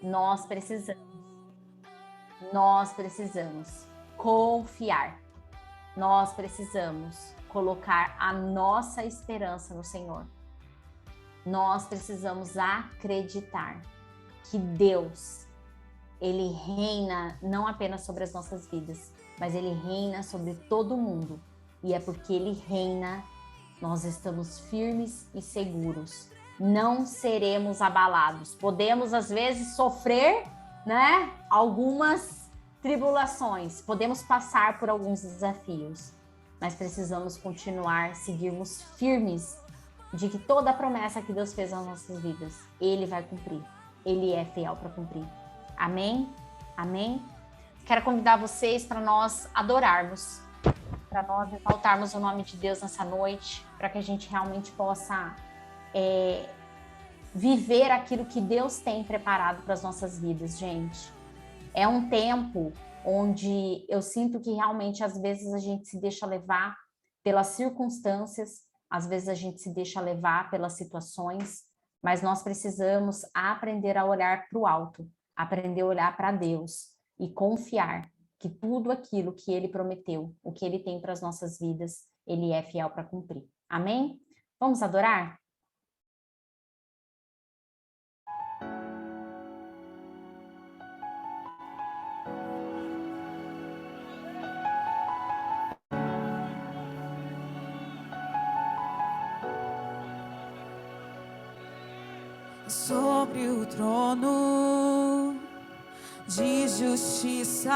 Nós precisamos confiar. Nós precisamos colocar a nossa esperança no Senhor. Nós precisamos acreditar que Deus, Ele reina não apenas sobre as nossas vidas, mas Ele reina sobre todo mundo. E é porque Ele reina, nós estamos firmes e seguros. Não seremos abalados. Podemos, às vezes, sofrer, né, algumas tribulações. Podemos passar por alguns desafios. Mas precisamos continuar, seguirmos firmes de que toda a promessa que Deus fez nas nossas vidas, Ele vai cumprir. Ele é fiel para cumprir. Amém? Amém? Quero convidar vocês para nós adorarmos, para nós exaltarmos o nome de Deus nessa noite, para que a gente realmente possa viver aquilo que Deus tem preparado para as nossas vidas, gente. É um tempo onde eu sinto que realmente às vezes a gente se deixa levar pelas circunstâncias, às vezes a gente se deixa levar pelas situações, mas nós precisamos aprender a olhar para o alto, aprender a olhar para Deus e confiar que tudo aquilo que Ele prometeu, o que Ele tem para as nossas vidas, Ele é fiel para cumprir. Amém? Vamos adorar? Sobre o trono de justiça,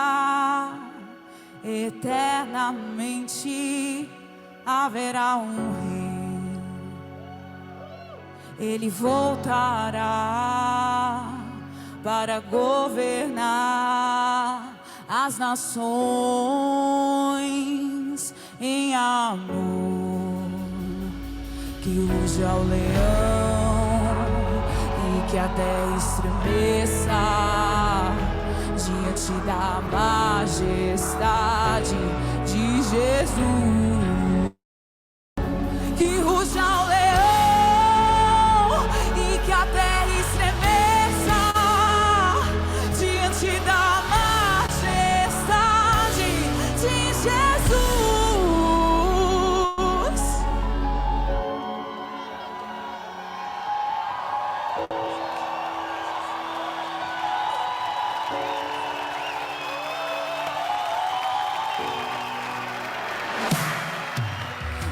eternamente haverá um rei. Ele voltará para governar as nações em amor. Que ruja o leão, que a terra estremeça diante da majestade de Jesus. Que ruja o leão e que a terra estremeça diante da majestade de Jesus.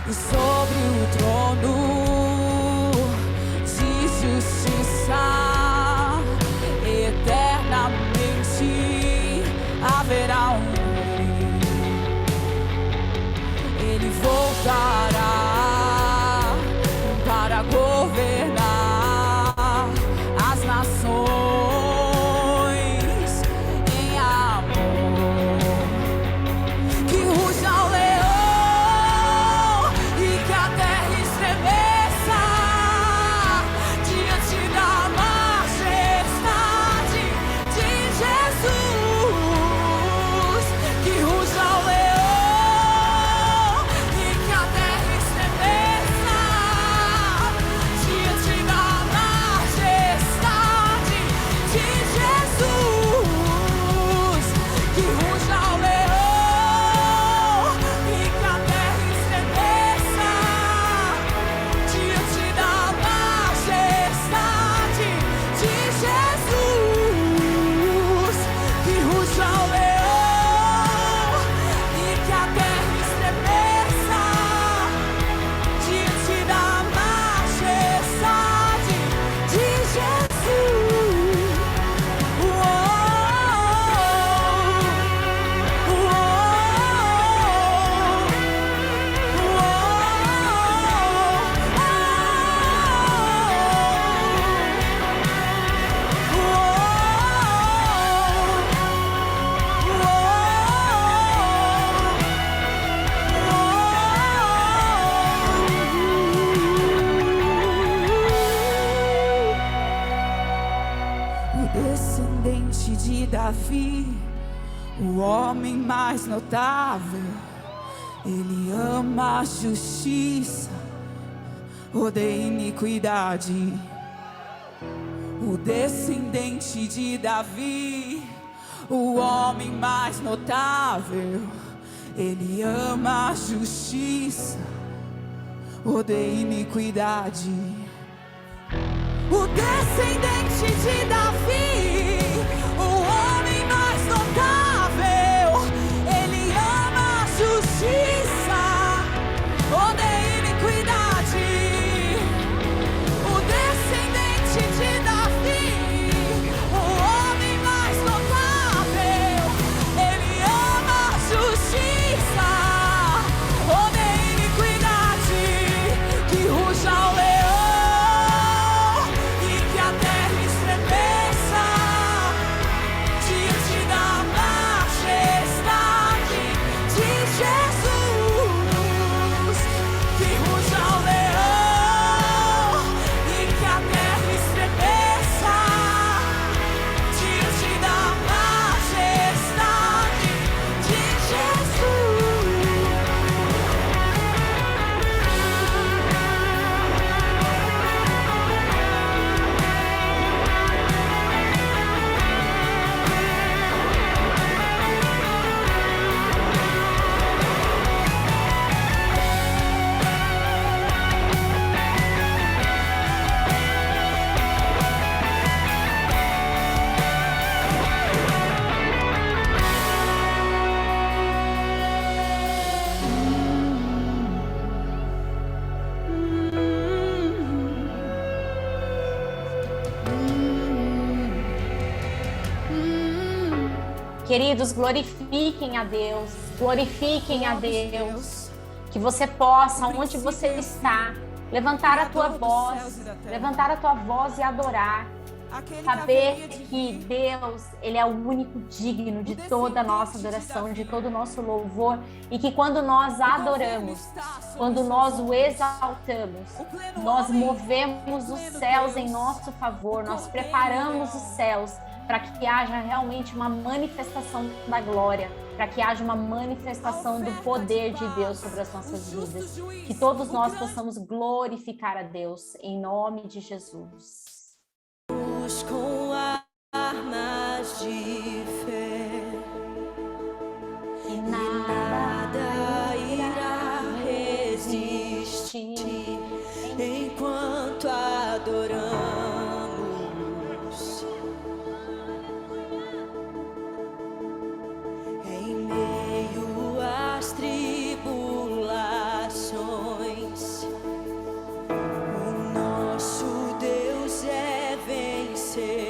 E sobre o trono de justiça, eternamente haverá um rei. Ele voltará para governar as nações em amor. Que ruja o leão e que a terra estremeça diante da majestade de Jesus. Que ruja o leão e que a terra estremeça diante da majestade de Jesus. Que ruja o leão e que a terra estremeça diante da majestade de Jesus. Que ruja o leão e que a terra estremeça diante da majestade de Jesus. O descendente de Davi, o homem mais notável, ele ama a justiça, odeia iniquidade. o descendente de Davi, o homem mais notável. Ele ama a justiça, odeia iniquidade. O descendente de Davi, o homem mais notável. Ele ama a justiça, odeia iniquidade. O descendente de Davi, o homem mais notável. Ele ama a justiça, odeia iniquidade. Que ruja o leão e que a terra estremeça diante da majestade de Jesus. Que ruja o leão e que a terra estremeça diante da majestade de Queridos, glorifiquem a Deus, glorifiquem a Deus. Que você possa, onde você está, levantar a tua voz e adorar. Saber que Deus, Ele é o único digno de toda a nossa adoração, de todo o nosso louvor, e que quando nós adoramos, quando nós o exaltamos, nós movemos os céus em nosso favor, nós preparamos os céus para que haja realmente uma manifestação da glória, para que haja uma manifestação do poder de Deus sobre as nossas vidas. Que todos nós possamos glorificar a Deus, em nome de Jesus. Com armas de fé, E nada irá resistir enquanto adoramos. Em meio às tribulações, o nosso Deus é vencedor.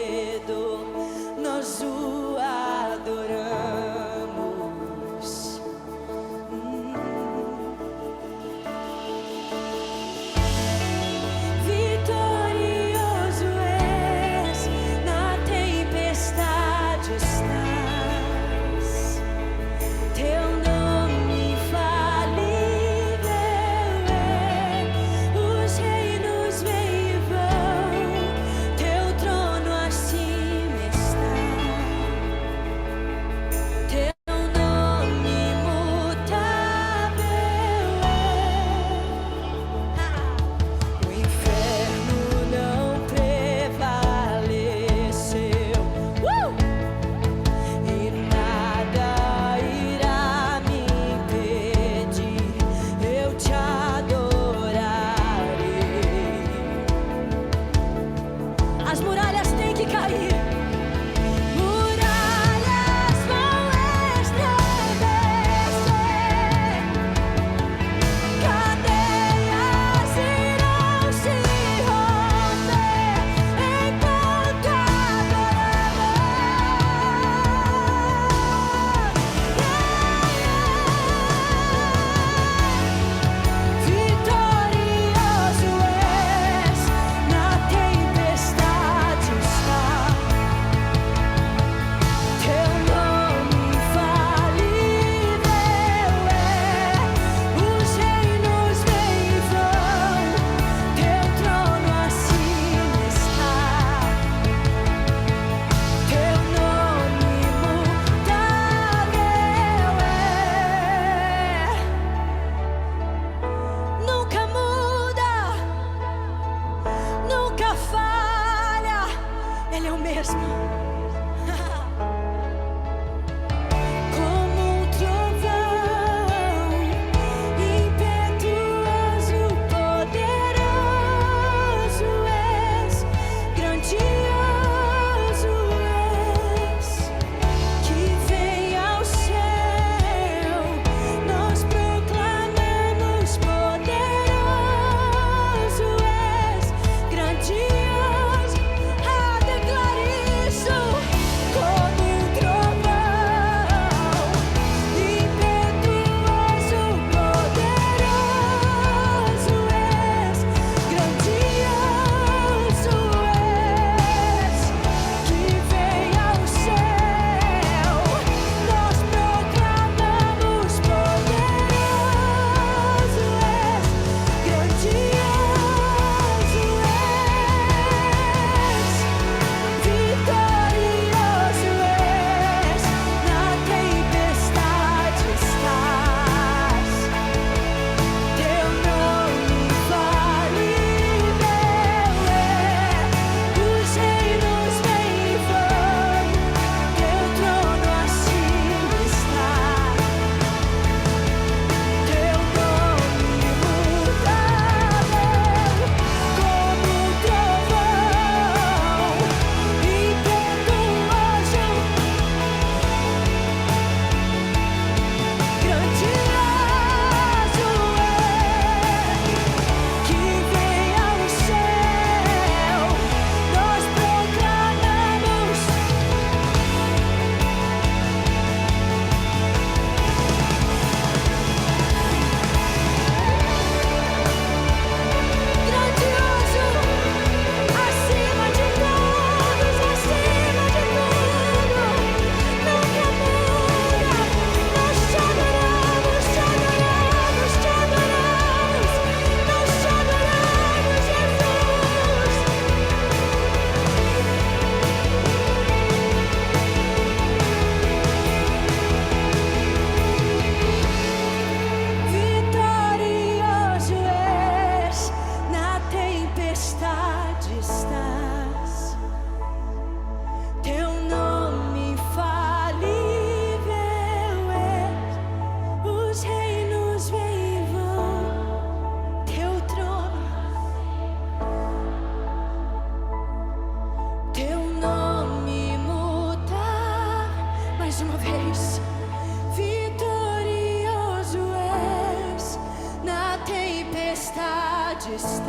onde está.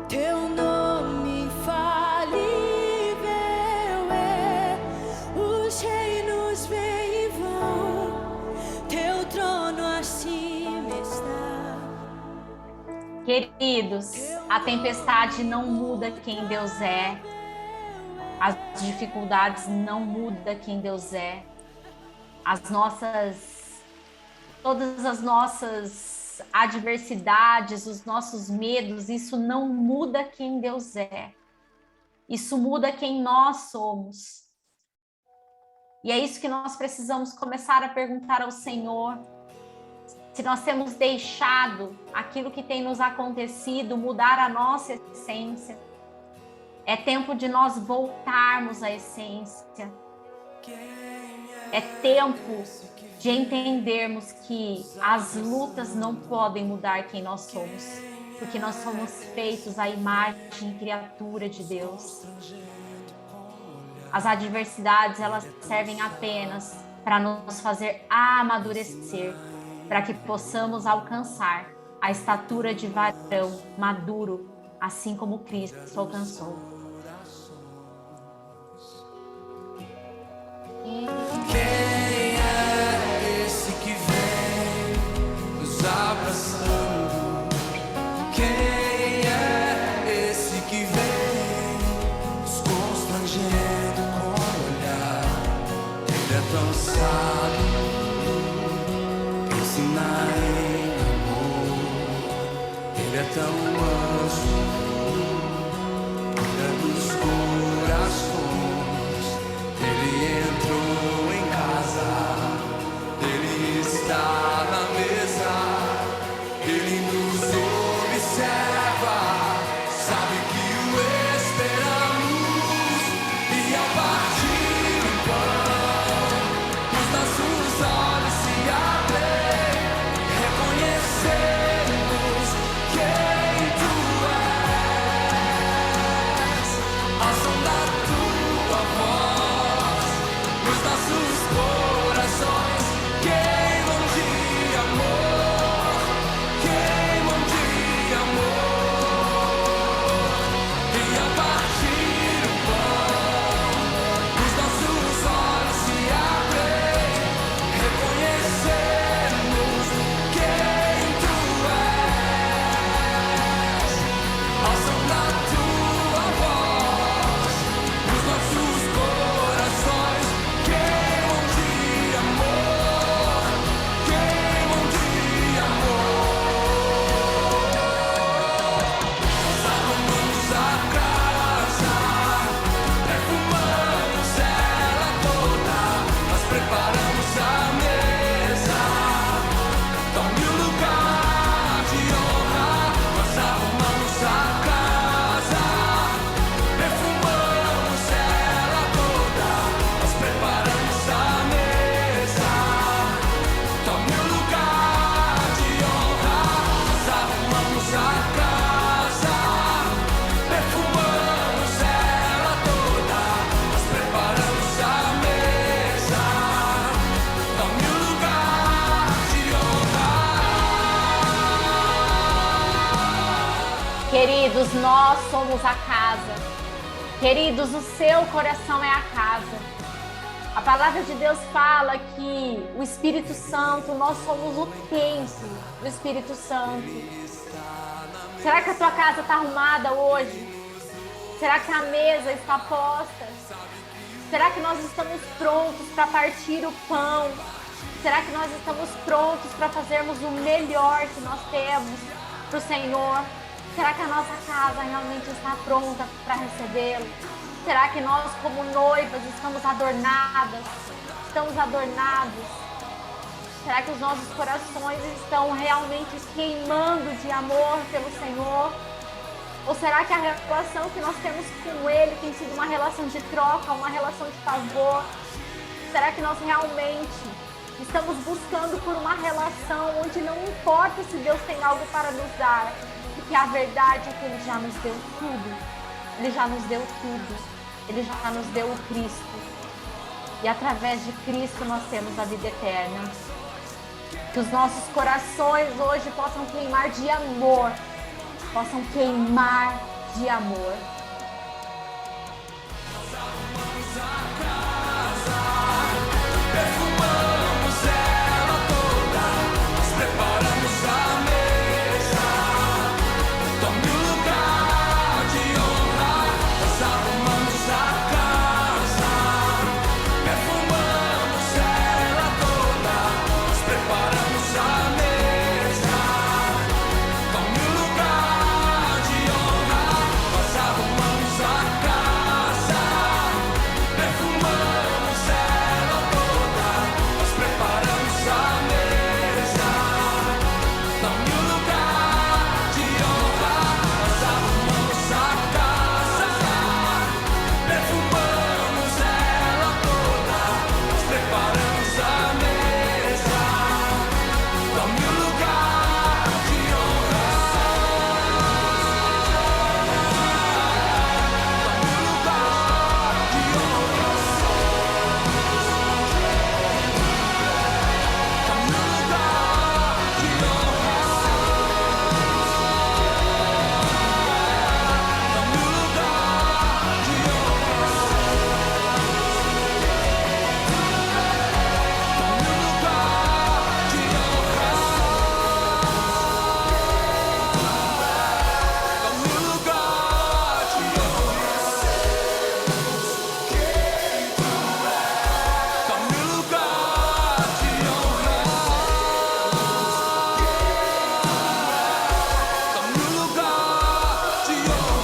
Teu nome infalível é, os reinos vêm e vão, teu trono acima está. Queridos, a tempestade não muda quem Deus é, as dificuldades não mudam quem Deus é, todas as nossas adversidades, os nossos medos, isso não muda quem Deus é. Isso muda quem nós somos. E é isso que nós precisamos começar a perguntar ao Senhor. Se nós temos deixado aquilo que tem nos acontecido mudar a nossa essência, é tempo de nós voltarmos à essência. É tempo de entendermos que as lutas não podem mudar quem nós somos, porque nós somos feitos à imagem e criatura de Deus. As adversidades, elas servem apenas para nos fazer amadurecer, para que possamos alcançar a estatura de varão maduro, assim como Cristo alcançou. Quem é esse que vem nos abraçando? Quem é esse que vem nos constrangendo com o olhar? Ele é tão sábio, ensina em amor. Ele é tão manso, cuida dos corações. Ele entrou em casa, ele está na mesa, ele nos observa, sabe que o esperamos, e ao partir o pão, os nossos olhos se abrem, reconhecemos quem tu és, ao som da tua voz. Nossos corações queimam de amor, queimam de amor. E ao partir o pão, os nossos olhos se abrem, reconhecemos quem tu és. Ao som da tua voz, os nossos corações queimam de amor, queimam de amor. Nós arrumamos a casa, perfumamos ela toda, nós preparamos a mesa, tome o lugar de honra. Nós arrumamos a casa, perfumamos ela toda, nós preparamos a mesa, tome o lugar de honra. Nós arrumamos a casa, perfumamos ela toda, nós preparamos a mesa, tome o lugar de honra. Queridos, nós somos a casa. Queridos, o seu coração é a casa. A palavra de Deus fala que o Espírito Santo, nós somos o templo do Espírito Santo. Será que a tua casa está arrumada hoje? Será que a mesa está posta? Será que nós estamos prontos para partir o pão? Será que nós estamos prontos para fazermos o melhor que nós temos para o Senhor? Será que a nossa casa realmente está pronta para recebê-lo? Será que nós, como noivas, estamos adornadas? Estamos adornados? Será que os nossos corações estão realmente queimando de amor pelo Senhor? Ou será que a relação que nós temos com Ele tem sido uma relação de troca, uma relação de favor? Será que nós realmente estamos buscando por uma relação onde não importa se Deus tem algo para nos dar? Porque a verdade é que Ele já nos deu tudo. Ele já nos deu tudo. Ele já nos deu o Cristo. E através de Cristo nós temos a vida eterna. Que os nossos corações hoje possam queimar de amor. Possam queimar de amor. Perfumamos ela toda, nós preparamos a mesa. Tome o lugar de honra, nós arrumamos a casa. Perfumamos ela toda, nós preparamos a mesa. Tome o lugar de honra, nós arrumamos a casa. Perfumamos ela toda, nós preparamos a mesa. Dá-me um lugar de honra, nós arrumamos a casa. Perfumamos ela toda, nós preparamos a mesa. Dá-me um lugar de honra. Dá-me um lugar de honra. Dá-me um lugar de honra. Dá-me um lugar de honra. Dá-me um lugar de honra. Dá-me um lugar de honra. Dá-me um lugar de honra. Dá-me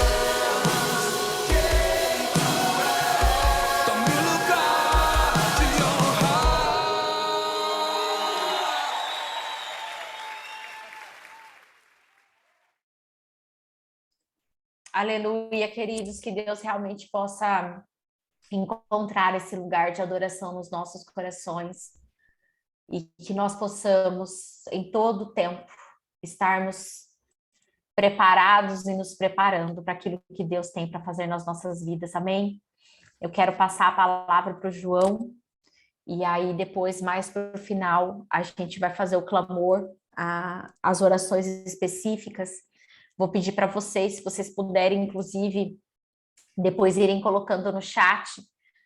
um lugar de honra. Dá-me um lugar de honra. Aleluia, queridos, que Deus realmente possa encontrar esse lugar de adoração nos nossos corações e que nós possamos, em todo o tempo, estarmos preparados e nos preparando para aquilo que Deus tem para fazer nas nossas vidas, amém? Eu quero passar a palavra para o João, e aí depois, mais para o final, a gente vai fazer o clamor, as orações específicas. Vou pedir para vocês, se vocês puderem, inclusive, depois irem colocando no chat,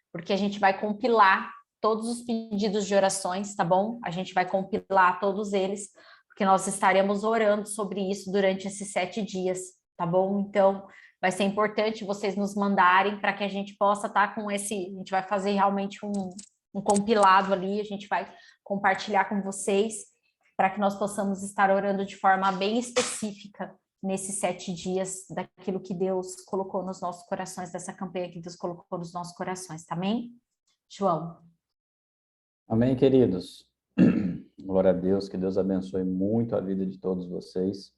porque a gente vai compilar todos os pedidos de orações, tá bom? A gente vai compilar todos eles, porque nós estaremos orando sobre isso durante esses 7 dias, tá bom? Então, vai ser importante vocês nos mandarem para que a gente possa estar com esse... A gente vai fazer realmente um compilado ali, a gente vai compartilhar com vocês, para que nós possamos estar orando de forma bem específica nesses 7 dias daquilo que Deus colocou nos nossos corações, dessa campanha que Deus colocou nos nossos corações, tá bem? João. Amém, queridos. Glória a Deus, que Deus abençoe muito a vida de todos vocês.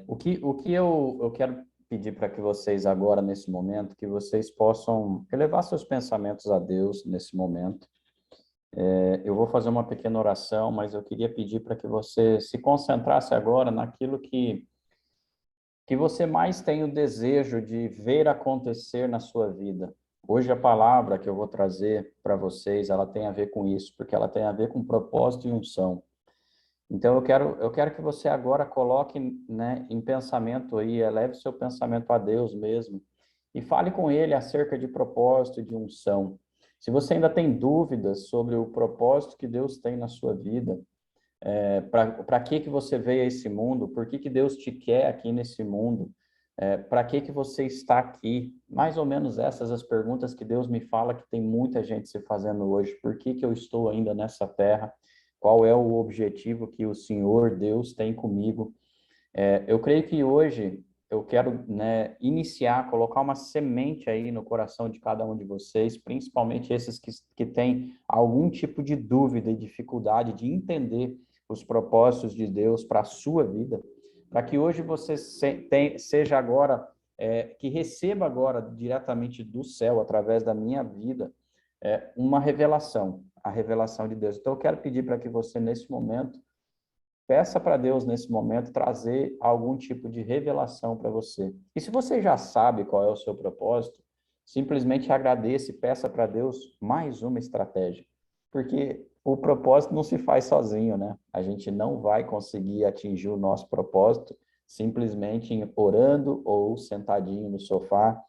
O que eu quero pedir para que vocês agora, nesse momento, que vocês possam elevar seus pensamentos a Deus nesse momento. Eu vou fazer uma pequena oração, mas eu queria pedir para que você se concentrasse agora naquilo que você mais tem o desejo de ver acontecer na sua vida. Hoje a palavra que eu vou trazer para vocês, ela tem a ver com isso, porque ela tem a ver com propósito e unção. Então eu quero que você agora coloque, né, em pensamento aí, eleve seu pensamento a Deus mesmo, e fale com Ele acerca de propósito e de unção. Se você ainda tem dúvidas sobre o propósito que Deus tem na sua vida, para que você veio a esse mundo, por que Deus te quer aqui nesse mundo, para que você está aqui, mais ou menos essas as perguntas que Deus me fala que tem muita gente se fazendo hoje. Por que eu estou ainda nessa terra? Qual é o objetivo que o Senhor Deus tem comigo? Eu creio que hoje eu quero, né, iniciar, colocar uma semente aí no coração de cada um de vocês, principalmente esses que têm algum tipo de dúvida e dificuldade de entender os propósitos de Deus para a sua vida, para que hoje você seja agora, que receba agora diretamente do céu, através da minha vida, uma revelação, a revelação de Deus. Então eu quero pedir para que você, nesse momento, peça para Deus, nesse momento, trazer algum tipo de revelação para você. E se você já sabe qual é o seu propósito, simplesmente agradeça e peça para Deus mais uma estratégia. Porque o propósito não se faz sozinho, né? A gente não vai conseguir atingir o nosso propósito simplesmente orando ou sentadinho no sofá.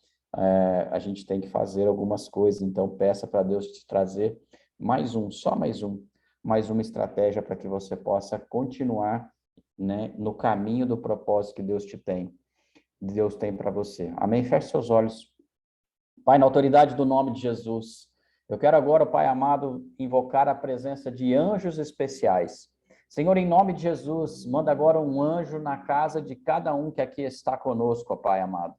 A gente tem que fazer algumas coisas, então peça para Deus te trazer só mais uma estratégia para que você possa continuar, né, no caminho do propósito que Deus tem para você. Amém? Feche seus olhos. Pai, na autoridade do nome de Jesus, eu quero agora, Pai amado, invocar a presença de anjos especiais. Senhor, em nome de Jesus, manda agora um anjo na casa de cada um que aqui está conosco, Pai amado.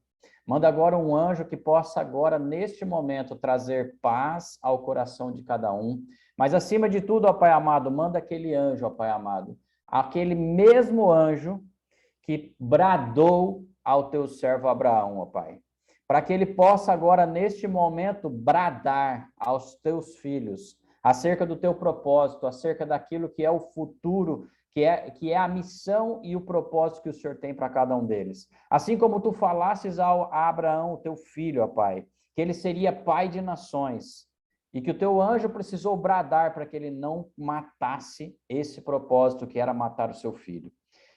Manda agora um anjo que possa agora, neste momento, trazer paz ao coração de cada um. Mas, acima de tudo, ó Pai amado, manda aquele anjo, ó Pai amado, aquele mesmo anjo que bradou ao teu servo Abraão, ó Pai, para que ele possa agora, neste momento, bradar aos teus filhos acerca do teu propósito, acerca daquilo que é o futuro, que é a missão e o propósito que o Senhor tem para cada um deles. Assim como tu falasses a Abraão, teu filho, ó Pai, que ele seria pai de nações, e que o teu anjo precisou bradar para que ele não matasse esse propósito que era matar o seu filho.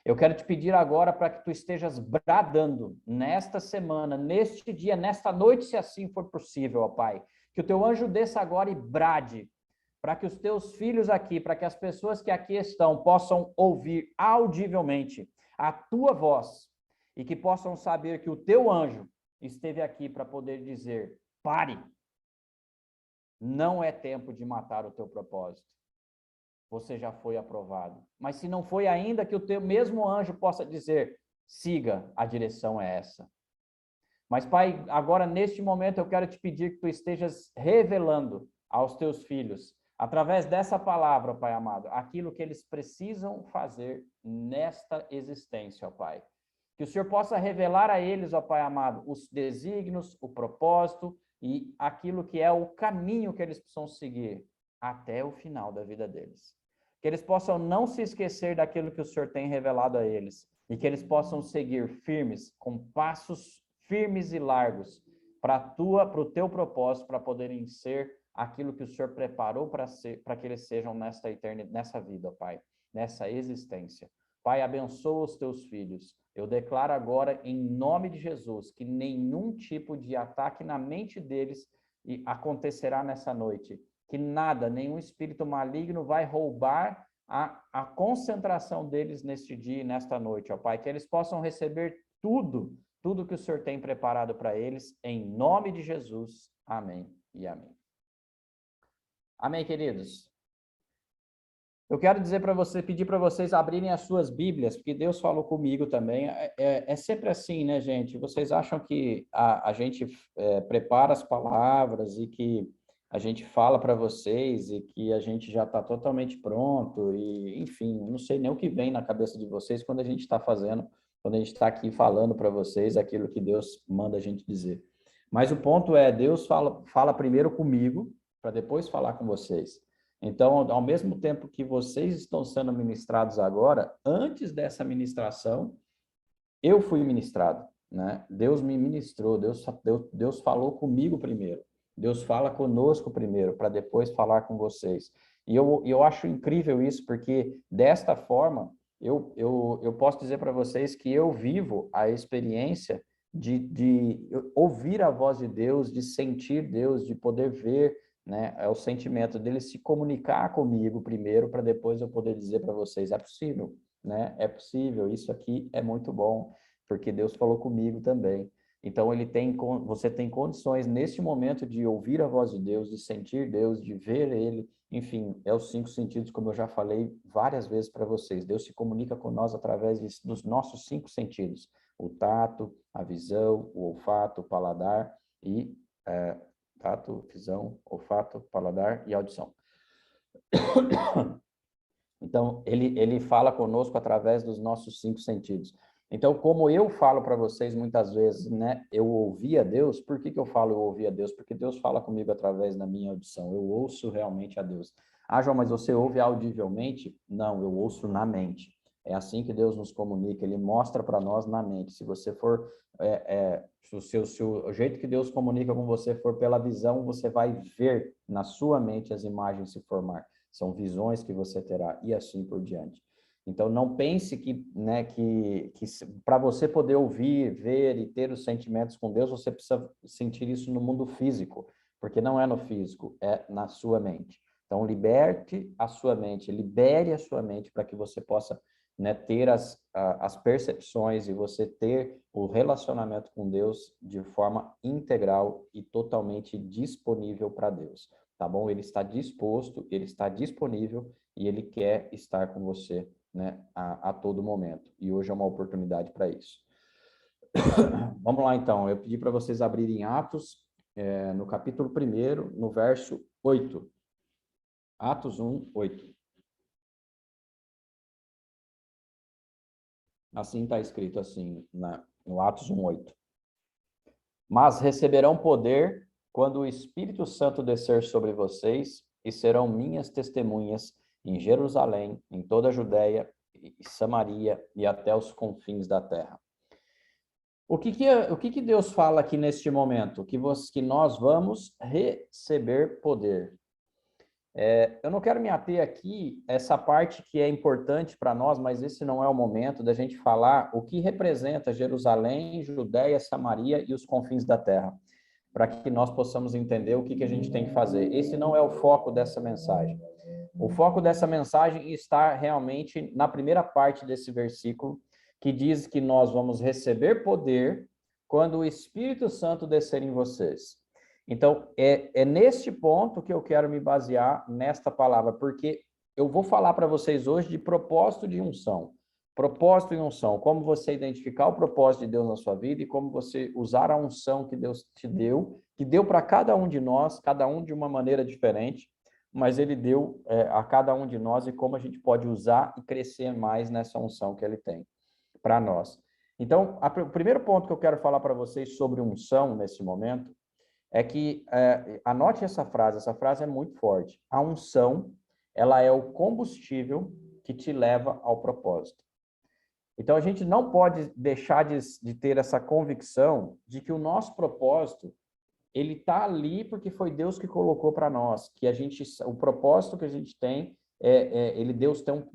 Eu quero te pedir agora para que tu estejas bradando nesta semana, neste dia, nesta noite, se assim for possível, ó Pai. Que o teu anjo desça agora e brade, para que os teus filhos aqui, para que as pessoas que aqui estão possam ouvir audivelmente a tua voz e que possam saber que o teu anjo esteve aqui para poder dizer: pare, não é tempo de matar o teu propósito. Você já foi aprovado. Mas se não foi ainda, que o teu mesmo anjo possa dizer: siga, a direção é essa. Mas, Pai, agora neste momento eu quero te pedir que tu estejas revelando aos teus filhos, através dessa palavra, Pai amado, aquilo que eles precisam fazer nesta existência, ó Pai. Que o Senhor possa revelar a eles, ó Pai amado, os desígnios, o propósito e aquilo que é o caminho que eles precisam seguir até o final da vida deles. Que eles possam não se esquecer daquilo que o Senhor tem revelado a eles e que eles possam seguir firmes, com passos firmes e largos para o teu propósito, para poderem ser aquilo que o Senhor preparou para que eles sejam nesta eternidade, nessa vida, Pai, nessa existência. Pai, abençoa os teus filhos. Eu declaro agora, em nome de Jesus, que nenhum tipo de ataque na mente deles acontecerá nessa noite. Que nada, nenhum espírito maligno vai roubar a concentração deles neste dia e nesta noite, ó Pai. Que eles possam receber tudo que o Senhor tem preparado para eles, em nome de Jesus. Amém e amém. Amém, queridos? Eu quero dizer para você, pedir para vocês abrirem as suas Bíblias, porque Deus falou comigo também. É sempre assim, né, gente? Vocês acham que a gente prepara as palavras e que a gente fala para vocês e que a gente já está totalmente pronto e, enfim, não sei nem o que vem na cabeça de vocês quando a gente está fazendo, quando a gente está aqui falando para vocês aquilo que Deus manda a gente dizer. Mas o ponto é, Deus fala primeiro comigo, para depois falar com vocês. Então, ao mesmo tempo que vocês estão sendo ministrados agora, antes dessa ministração, eu fui ministrado, né? Deus me ministrou, Deus falou comigo primeiro. Deus fala conosco primeiro, para depois falar com vocês. E eu acho incrível isso, porque desta forma, eu posso dizer para vocês que eu vivo a experiência de ouvir a voz de Deus, de sentir Deus, de poder ver, né? É o sentimento dele se comunicar comigo primeiro, para depois eu poder dizer para vocês: é possível, né? É possível, isso aqui é muito bom, porque Deus falou comigo também. Então, você tem condições, neste momento, de ouvir a voz de Deus, de sentir Deus, de ver Ele. Enfim, é os 5 sentidos, como eu já falei várias vezes para vocês. Deus se comunica com nós através dos nossos 5 sentidos: o tato, a visão, o olfato, o paladar e... tato, visão, olfato, paladar e audição. Então, ele fala conosco através dos nossos 5 sentidos. Então, como eu falo para vocês muitas vezes, né, eu ouvi a Deus. Por que eu falo eu ouvi a Deus? Porque Deus fala comigo através da minha audição. Eu ouço realmente a Deus. Ah, João, mas você ouve audivelmente? Não, eu ouço na mente. É assim que Deus nos comunica, Ele mostra para nós na mente. Se você for, se o jeito que Deus comunica com você for pela visão, você vai ver na sua mente as imagens se formar. são visões que você terá, e assim por diante. Então, não pense que, né, que para você poder ouvir, ver e ter os sentimentos com Deus, você precisa sentir isso no mundo físico, porque não é no físico, é na sua mente. Então, liberte a sua mente, libere a sua mente para que você possa, né, ter as percepções e você ter o relacionamento com Deus de forma integral e totalmente disponível para Deus, tá bom? Ele está disposto, ele está disponível e ele quer estar com você, né, a todo momento. E hoje é uma oportunidade para isso. Vamos lá, então. Eu pedi para vocês abrirem Atos, no capítulo 1, no verso 8. Atos 1, 8. Assim está escrito assim, no Atos 1, 8. Mas receberão poder quando o Espírito Santo descer sobre vocês e serão minhas testemunhas em Jerusalém, em toda a Judéia e Samaria e até os confins da terra. O que Deus fala aqui neste momento? Que nós vamos receber poder. Eu não quero me ater aqui essa parte que é importante para nós, mas esse não é o momento da gente falar o que representa Jerusalém, Judéia, Samaria e os confins da terra, para que nós possamos entender o que a gente tem que fazer. Esse não é o foco dessa mensagem. O foco dessa mensagem está realmente na primeira parte desse versículo, que diz que nós vamos receber poder quando o Espírito Santo descer em vocês. Então, é neste ponto que eu quero me basear nesta palavra, porque eu vou falar para vocês hoje de propósito de unção. Propósito e unção, como você identificar o propósito de Deus na sua vida e como você usar a unção que Deus te deu, que deu para cada um de nós, cada um de uma maneira diferente, mas ele deu a cada um de nós e como a gente pode usar e crescer mais nessa unção que ele tem para nós. Então, o primeiro ponto que eu quero falar para vocês sobre unção nesse momento é que, anote essa frase é muito forte. A unção, ela é o combustível que te leva ao propósito. Então, a gente não pode deixar de ter essa convicção de que o nosso propósito, ele está ali porque foi Deus que colocou para nós, que o propósito que a gente tem,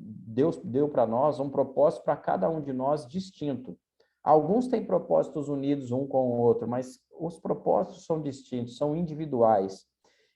Deus deu para nós um propósito para cada um de nós distinto. Alguns têm propósitos unidos um com o outro, mas os propósitos são distintos, são individuais.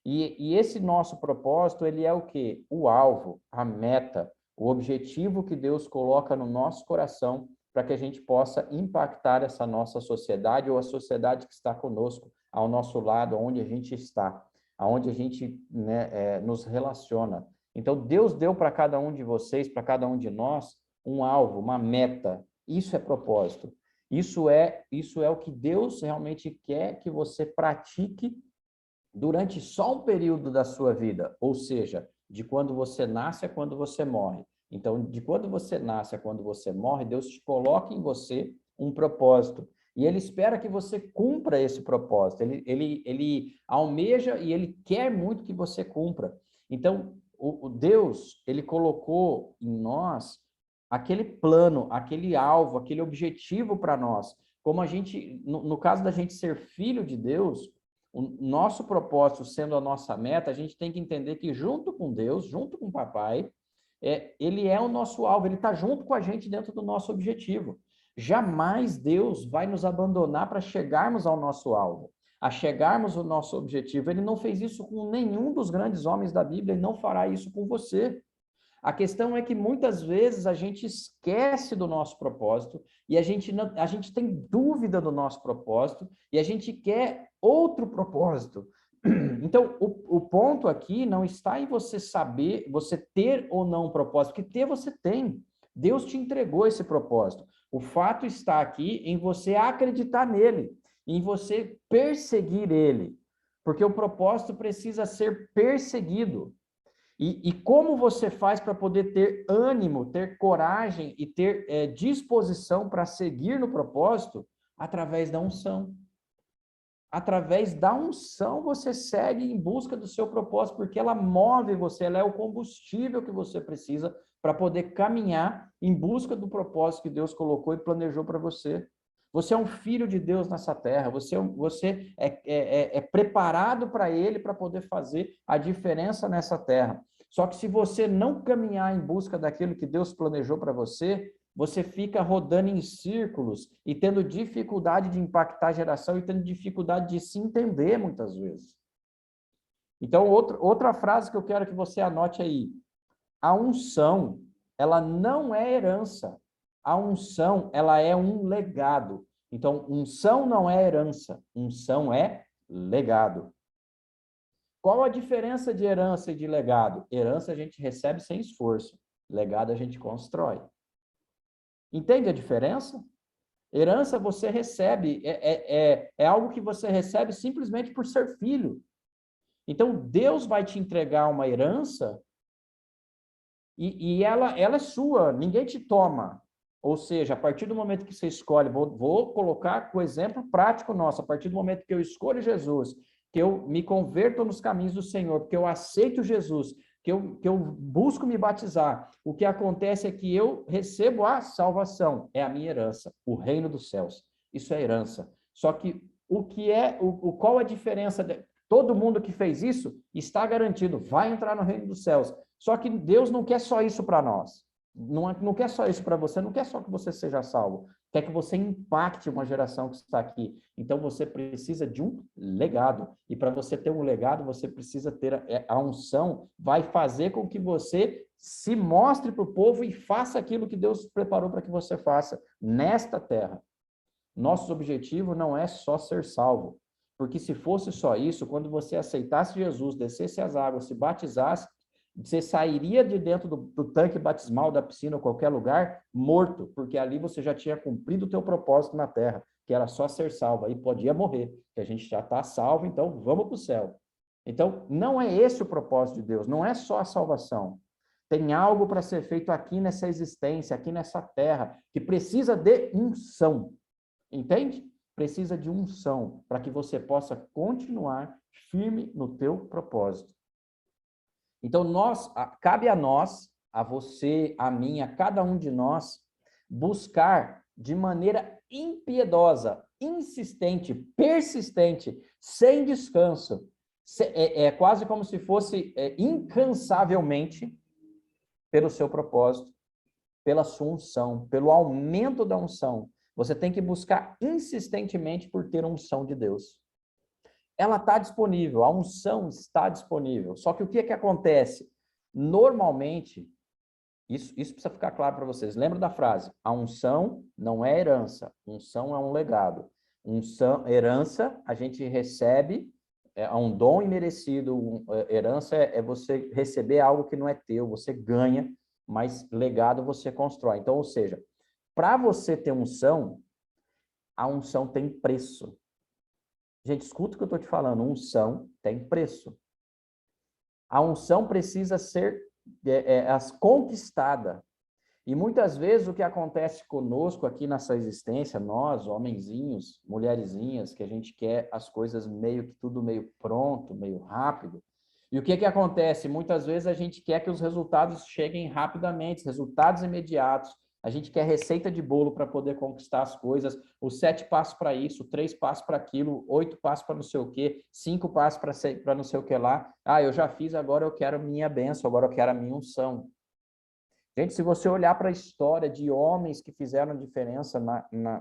E esse nosso propósito, ele é o quê? O alvo, a meta, o objetivo que Deus coloca no nosso coração para que a gente possa impactar essa nossa sociedade ou a sociedade que está conosco, ao nosso lado, onde a gente está, aonde a gente, né, nos relaciona. Então, Deus deu para cada um de vocês, para cada um de nós, um alvo, uma meta. Isso é propósito. Isso é o que Deus realmente quer que você pratique durante só um período da sua vida, ou seja, de quando você nasce a quando você morre. Então, de quando você nasce a quando você morre, Deus te coloca em você um propósito. E ele espera que você cumpra esse propósito. Ele almeja e ele quer muito que você cumpra. Então, o Deus, ele colocou em nós aquele plano, aquele alvo, aquele objetivo para nós. Como a gente, no caso da gente ser filho de Deus, o nosso propósito sendo a nossa meta, a gente tem que entender que junto com Deus, junto com o papai, ele é o nosso alvo, ele está junto com a gente dentro do nosso objetivo. Jamais Deus vai nos abandonar para chegarmos ao nosso alvo, a chegarmos ao nosso objetivo. Ele não fez isso com nenhum dos grandes homens da Bíblia e não fará isso com você. A questão é que muitas vezes a gente esquece do nosso propósito e a gente tem dúvida do nosso propósito e a gente quer outro propósito. Então, o ponto aqui não está em você saber, você ter ou não um propósito, porque ter você tem. Deus te entregou esse propósito. O fato está aqui em você acreditar nele, em você perseguir ele, porque o propósito precisa ser perseguido. E como você faz para poder ter ânimo, ter coragem e ter disposição para seguir no propósito? Através da unção. Através da unção você segue em busca do seu propósito, porque ela move você, ela é o combustível que você precisa para poder caminhar em busca do propósito que Deus colocou e planejou para você. Você é um filho de Deus nessa terra, você é preparado para Ele para poder fazer a diferença nessa terra. Só que se você não caminhar em busca daquilo que Deus planejou para você, você fica rodando em círculos e tendo dificuldade de impactar a geração e tendo dificuldade de se entender muitas vezes. Então, outra frase que eu quero que você anote aí. A unção, ela não é herança. A unção, ela é um legado. Então, unção não é herança. Unção é legado. Qual a diferença de herança e de legado? Herança a gente recebe sem esforço. Legado a gente constrói. Entende a diferença? Herança você recebe, é algo que você recebe simplesmente por ser filho. Então, Deus vai te entregar uma herança e ela é sua, ninguém te toma. Ou seja, a partir do momento que você escolhe, vou colocar o exemplo prático nosso, a partir do momento que eu escolho Jesus, que eu me converto nos caminhos do Senhor, porque eu aceito Jesus, que eu busco me batizar, o que acontece é que eu recebo a salvação, é a minha herança, o reino dos céus. Isso é herança. Só que qual a diferença? Todo mundo que fez isso está garantido, vai entrar no reino dos céus. Só que Deus não quer só isso para nós. Não quer só isso para você, não quer só que você seja salvo. Quer que você impacte uma geração que está aqui. Então, você precisa de um legado. E para você ter um legado, você precisa ter a unção, vai fazer com que você se mostre para o povo e faça aquilo que Deus preparou para que você faça nesta terra. Nosso objetivo não é só ser salvo. Porque se fosse só isso, quando você aceitasse Jesus, descesse as águas, se batizasse, você sairia de dentro do tanque batismal da piscina ou qualquer lugar morto, porque ali você já tinha cumprido o teu propósito na terra, que era só ser salvo, aí podia morrer, que a gente já está salvo, então vamos para o céu. Então, não é esse o propósito de Deus, não é só a salvação. Tem algo para ser feito aqui nessa existência, aqui nessa terra, que precisa de unção, entende? Precisa de unção, para que você possa continuar firme no teu propósito. Então, cabe a nós, a você, a mim, a cada um de nós, buscar de maneira impiedosa, insistente, persistente, sem descanso, quase como se fosse incansavelmente, pelo seu propósito, pela sua unção, pelo aumento da unção. Você tem que buscar insistentemente por ter a unção de Deus. Ela está disponível, a unção está disponível. Só que o que acontece? Normalmente, isso precisa ficar claro para vocês. Lembra da frase? A unção não é herança, unção é um legado. Herança, a gente recebe, é um dom imerecido. Herança é você receber algo que não é teu, você ganha, mas legado você constrói. Então, ou seja, para você ter unção, a unção tem preço. Gente, escuta o que eu estou te falando. Unção tem preço. A unção precisa ser conquistada. E muitas vezes o que acontece conosco aqui nessa existência, nós, homenzinhos, mulherzinhas, que a gente quer as coisas tudo meio pronto, meio rápido. E o que acontece? Muitas vezes a gente quer que os resultados cheguem rapidamente, resultados imediatos. A gente quer receita de bolo para poder conquistar as coisas, os 7 passos para isso, 3 passos para aquilo, 8 passos para não sei o quê, 5 passos para não sei o que lá. Ah, eu já fiz, agora eu quero minha bênção, agora eu quero a minha unção. Gente, se você olhar para a história de homens que fizeram diferença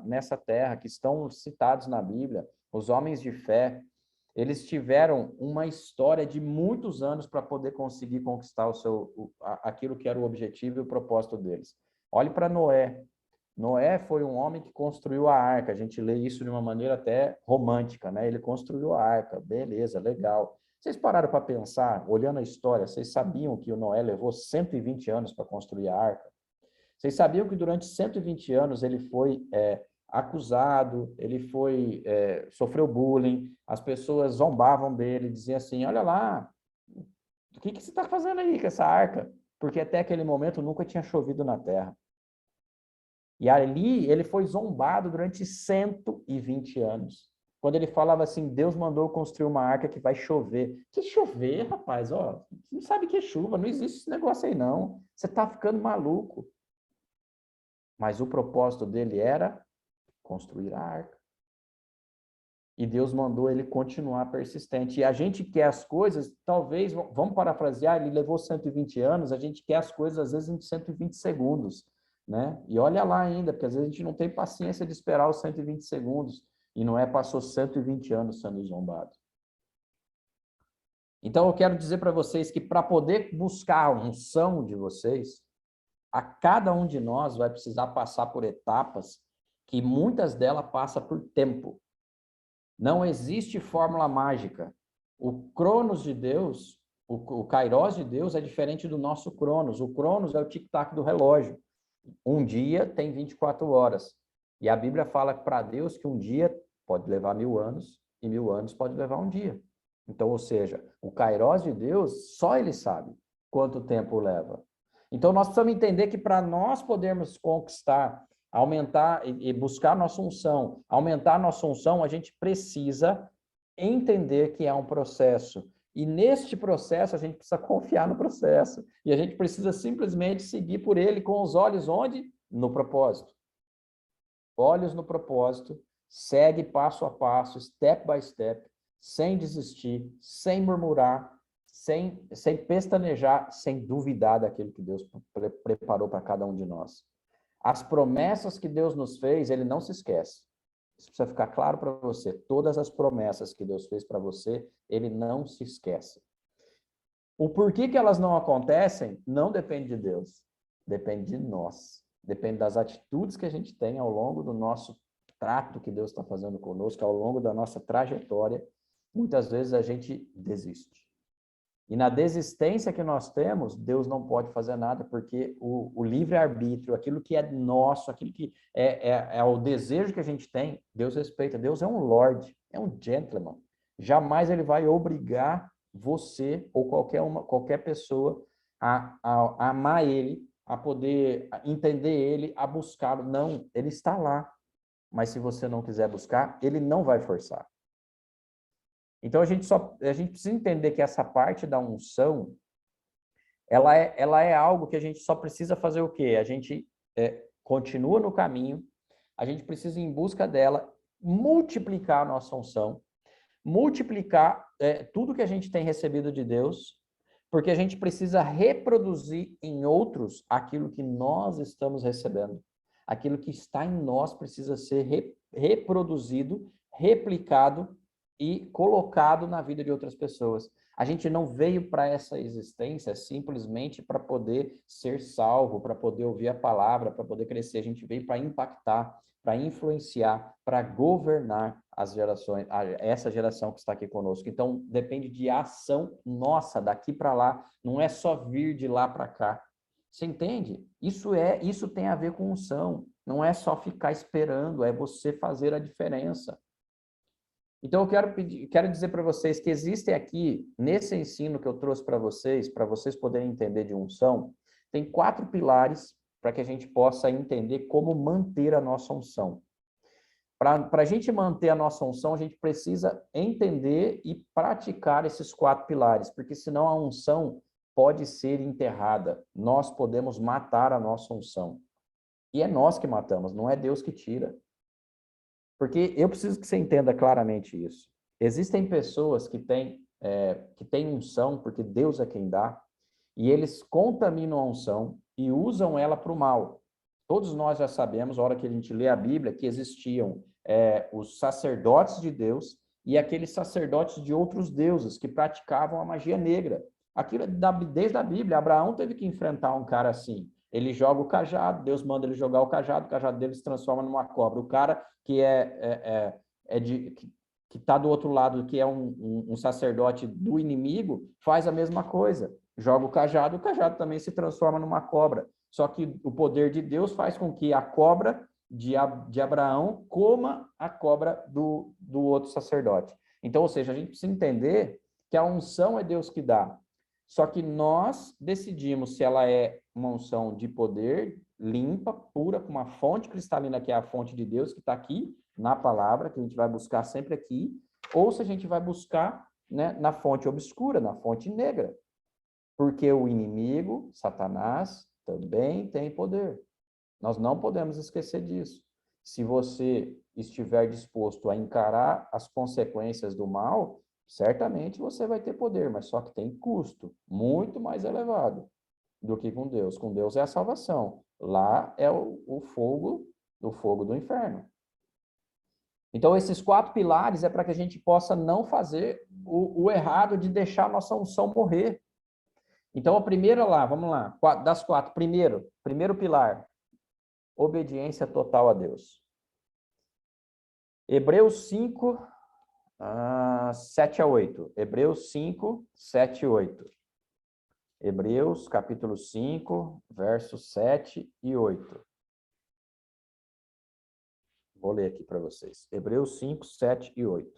nessa terra, que estão citados na Bíblia, os homens de fé, eles tiveram uma história de muitos anos para poder conseguir conquistar aquilo que era o objetivo e o propósito deles. Olhe para Noé. Noé foi um homem que construiu a arca. A gente lê isso de uma maneira até romântica, né? Ele construiu a arca. Beleza, legal. Vocês pararam para pensar, olhando a história, vocês sabiam que o Noé levou 120 anos para construir a arca? Vocês sabiam que durante 120 anos ele foi acusado, ele sofreu bullying, as pessoas zombavam dele, diziam assim, olha lá, o que você está fazendo aí com essa arca? Porque até aquele momento nunca tinha chovido na terra. E ali ele foi zombado durante 120 anos. Quando ele falava assim, Deus mandou construir uma arca que vai chover. Que chover, rapaz? Ó, não sabe que é chuva, não existe esse negócio aí não. Você está ficando maluco. Mas o propósito dele era construir a arca. E Deus mandou ele continuar persistente. E a gente quer as coisas, talvez, vamos parafrasear, ele levou 120 anos, a gente quer as coisas, às vezes, em 120 segundos, né? E olha lá ainda, porque às vezes a gente não tem paciência de esperar os 120 segundos, e não é, passou 120 anos sendo zombado. Então, eu quero dizer para vocês que para poder buscar a unção de vocês, a cada um de nós vai precisar passar por etapas que muitas delas passam por tempo. Não existe fórmula mágica. O Cronos de Deus, o Kairos de Deus é diferente do nosso Cronos. O Cronos é o tic-tac do relógio. Um dia tem 24 horas. E a Bíblia fala para Deus que um dia pode levar 1000 anos e 1000 anos pode levar um dia. Então, ou seja, o Kairos de Deus, só ele sabe quanto tempo leva. Então, nós precisamos entender que para nós podermos conquistar, aumentar e buscar nossa unção, aumentar nossa unção, a gente precisa entender que é um processo. E neste processo, a gente precisa confiar no processo. E a gente precisa simplesmente seguir por ele com os olhos onde? No propósito. Olhos no propósito, segue passo a passo, step by step, sem desistir, sem murmurar, sem pestanejar, sem duvidar daquilo que Deus preparou para cada um de nós. As promessas que Deus nos fez, ele não se esquece. Isso precisa ficar claro para você. Todas as promessas que Deus fez para você, ele não se esquece. O porquê que elas não acontecem não depende de Deus, depende de nós. Depende das atitudes que a gente tem ao longo do nosso trato que Deus está fazendo conosco, ao longo da nossa trajetória. Muitas vezes a gente desiste. E na desistência que nós temos, Deus não pode fazer nada, porque o livre-arbítrio, aquilo que é nosso, aquilo que é o desejo que a gente tem, Deus respeita. Deus é um Lord, é um gentleman. Jamais ele vai obrigar você ou qualquer pessoa a amar ele, a poder entender ele, a buscá-lo. Não, ele está lá. Mas se você não quiser buscar, ele não vai forçar. Então, a gente precisa entender que essa parte da unção, ela é algo que a gente só precisa fazer o quê? A gente continua no caminho, a gente precisa ir em busca dela, multiplicar a nossa unção, multiplicar tudo que a gente tem recebido de Deus, porque a gente precisa reproduzir em outros aquilo que nós estamos recebendo. Aquilo que está em nós precisa ser reproduzido, replicado e colocado na vida de outras pessoas. A gente não veio para essa existência simplesmente para poder ser salvo, para poder ouvir a palavra, para poder crescer. A gente veio para impactar, para influenciar, para governar as gerações, essa geração que está aqui conosco. Então, depende de ação nossa, daqui para lá. Não é só vir de lá para cá. Você entende? Isso tem a ver com unção. Não é só ficar esperando, é você fazer a diferença. Então, eu quero dizer para vocês que existem aqui, nesse ensino que eu trouxe para vocês poderem entender de unção, tem 4 pilares para que a gente possa entender como manter a nossa unção. Para a gente manter a nossa unção, a gente precisa entender e praticar esses 4 pilares, porque senão a unção pode ser enterrada. Nós podemos matar a nossa unção. E é nós que matamos, não é Deus que tira. Porque eu preciso que você entenda claramente isso. Existem pessoas que têm unção, porque Deus é quem dá, e eles contaminam a unção e usam ela para o mal. Todos nós já sabemos, na hora que a gente lê a Bíblia, que existiam os sacerdotes de Deus e aqueles sacerdotes de outros deuses que praticavam a magia negra. Aquilo desde a Bíblia. Abraão teve que enfrentar um cara assim. Ele joga o cajado, Deus manda ele jogar o cajado dele se transforma numa cobra. O cara que que está do outro lado, que é um sacerdote do inimigo, faz a mesma coisa. Joga o cajado também se transforma numa cobra. Só que o poder de Deus faz com que a cobra de Abraão coma a cobra do outro sacerdote. Então, ou seja, a gente precisa entender que a unção é Deus que dá. Só que nós decidimos se ela é uma unção de poder, limpa, pura, com uma fonte cristalina, que é a fonte de Deus, que está aqui na palavra, que a gente vai buscar sempre aqui, ou se a gente vai buscar, né, na fonte obscura, na fonte negra. Porque o inimigo, Satanás, também tem poder. Nós não podemos esquecer disso. se você estiver disposto a encarar as consequências do mal, certamente você vai ter poder, mas só que tem custo muito mais elevado do que com Deus. Com Deus é a salvação. Lá é o fogo do inferno. Então, esses 4 pilares é para que a gente possa não fazer o errado de deixar a nossa unção morrer. Então, a primeira lá, vamos lá, das 4, primeiro pilar, obediência total a Deus. Hebreus 5, 7 a 8. Hebreus 5, 7 e 8. Hebreus, capítulo 5, versos 7 e 8. Vou ler aqui para vocês. Hebreus 5, 7 e 8.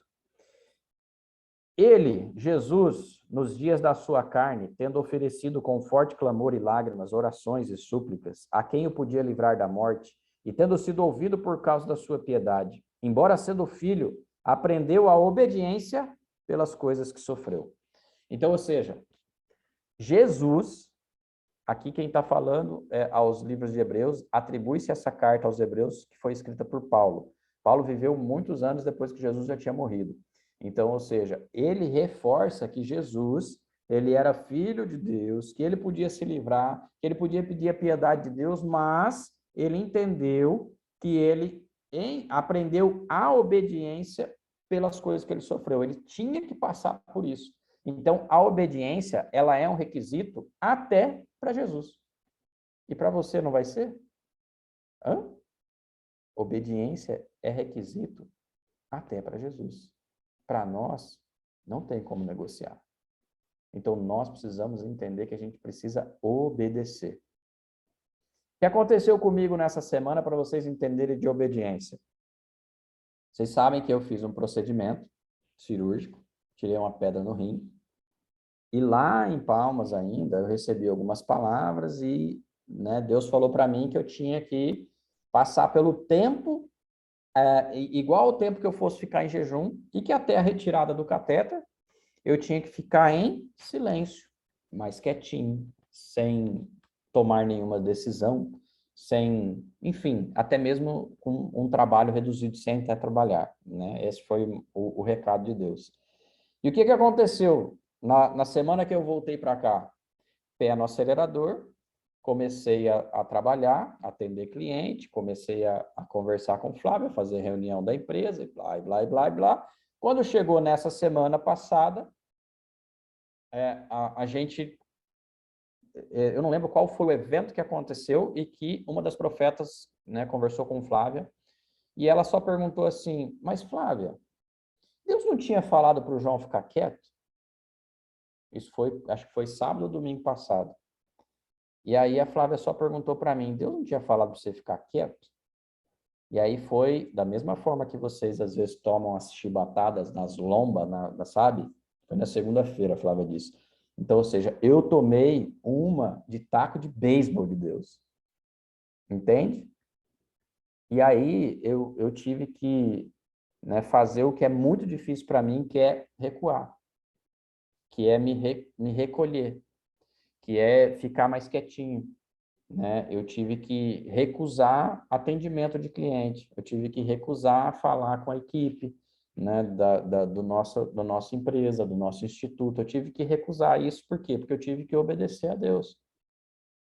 Ele, Jesus, nos dias da sua carne, tendo oferecido com forte clamor e lágrimas, orações e súplicas, a quem o podia livrar da morte, e tendo sido ouvido por causa da sua piedade, embora sendo filho, aprendeu a obediência pelas coisas que sofreu. Então, ou seja, Jesus, aqui quem está falando aos livros de Hebreus, atribui-se essa carta aos Hebreus que foi escrita por Paulo. Paulo viveu muitos anos depois que Jesus já tinha morrido. Então, ou seja, ele reforça que Jesus, ele era filho de Deus, que ele podia se livrar, que ele podia pedir a piedade de Deus, mas ele entendeu que ele aprendeu a obediência pelas coisas que ele sofreu. Ele tinha que passar por isso. Então, a obediência, ela é um requisito até para Jesus. E para você não vai ser? Obediência é requisito até para Jesus. Para nós, não tem como negociar. Então, nós precisamos entender que a gente precisa obedecer. O que aconteceu comigo nessa semana para vocês entenderem de obediência? Vocês sabem que eu fiz um procedimento cirúrgico, tirei uma pedra no rim, e lá em Palmas ainda, eu recebi algumas palavras e Deus falou para mim que eu tinha que passar pelo tempo, igual ao tempo que eu fosse ficar em jejum, e que até a retirada do catéter, eu tinha que ficar em silêncio, mais quietinho, sem tomar nenhuma decisão, sem, enfim, até mesmo com um trabalho reduzido sem até trabalhar, né? Esse foi o recado de Deus. E o que aconteceu? Na semana que eu voltei para cá, pé no acelerador, comecei a trabalhar, atender cliente, comecei a conversar com o Flávio, fazer reunião da empresa, e blá, blá, blá, blá. Quando chegou nessa semana passada, a gente, eu não lembro qual foi o evento que aconteceu e que uma das profetas, conversou com Flávia, e ela só perguntou assim, mas Flávia, Deus não tinha falado para o João ficar quieto? Isso foi, acho que foi sábado ou domingo passado. E aí a Flávia só perguntou para mim, Deus não tinha falado para você ficar quieto? E aí foi, da mesma forma que vocês às vezes tomam as chibatadas nas lombas, sabe? Foi na segunda-feira, a Flávia disse. Então, ou seja, eu tomei uma de taco de beisebol de Deus. Entende? E aí eu tive que fazer o que é muito difícil para mim, que é recuar. Que é me recolher. Que é ficar mais quietinho. Eu tive que recusar atendimento de cliente, eu tive que recusar falar com a equipe, do nossa empresa, do nosso instituto, eu tive que recusar isso, por quê? Porque eu tive que obedecer a Deus.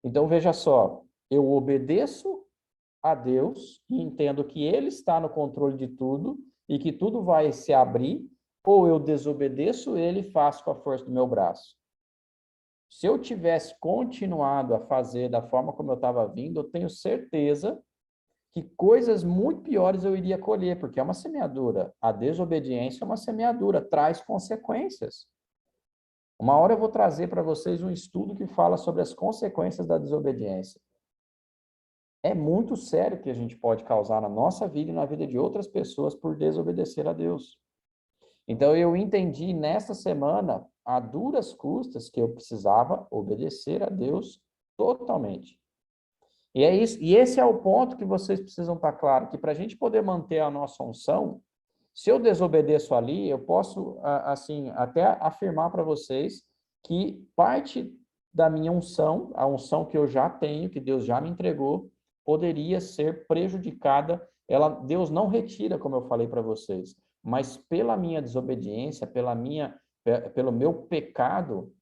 Então, veja só, eu obedeço a Deus e entendo que Ele está no controle de tudo e que tudo vai se abrir, ou eu desobedeço Ele e faço com a força do meu braço. Se eu tivesse continuado a fazer da forma como eu estava vindo, eu tenho certeza que coisas muito piores eu iria colher, porque é uma semeadura. A desobediência é uma semeadura, traz consequências. Uma hora eu vou trazer para vocês um estudo que fala sobre as consequências da desobediência. É muito sério o que a gente pode causar na nossa vida e na vida de outras pessoas por desobedecer a Deus. Então, eu entendi nessa semana, a duras custas, que eu precisava obedecer a Deus totalmente. E é isso, e esse é o ponto que vocês precisam estar claro, que para a gente poder manter a nossa unção, se eu desobedeço ali, eu posso, assim, até afirmar para vocês que parte da minha unção, a unção que eu já tenho, que Deus já me entregou, poderia ser prejudicada Deus não retira, como eu falei para vocês, mas pela minha desobediência, pelo meu pecado,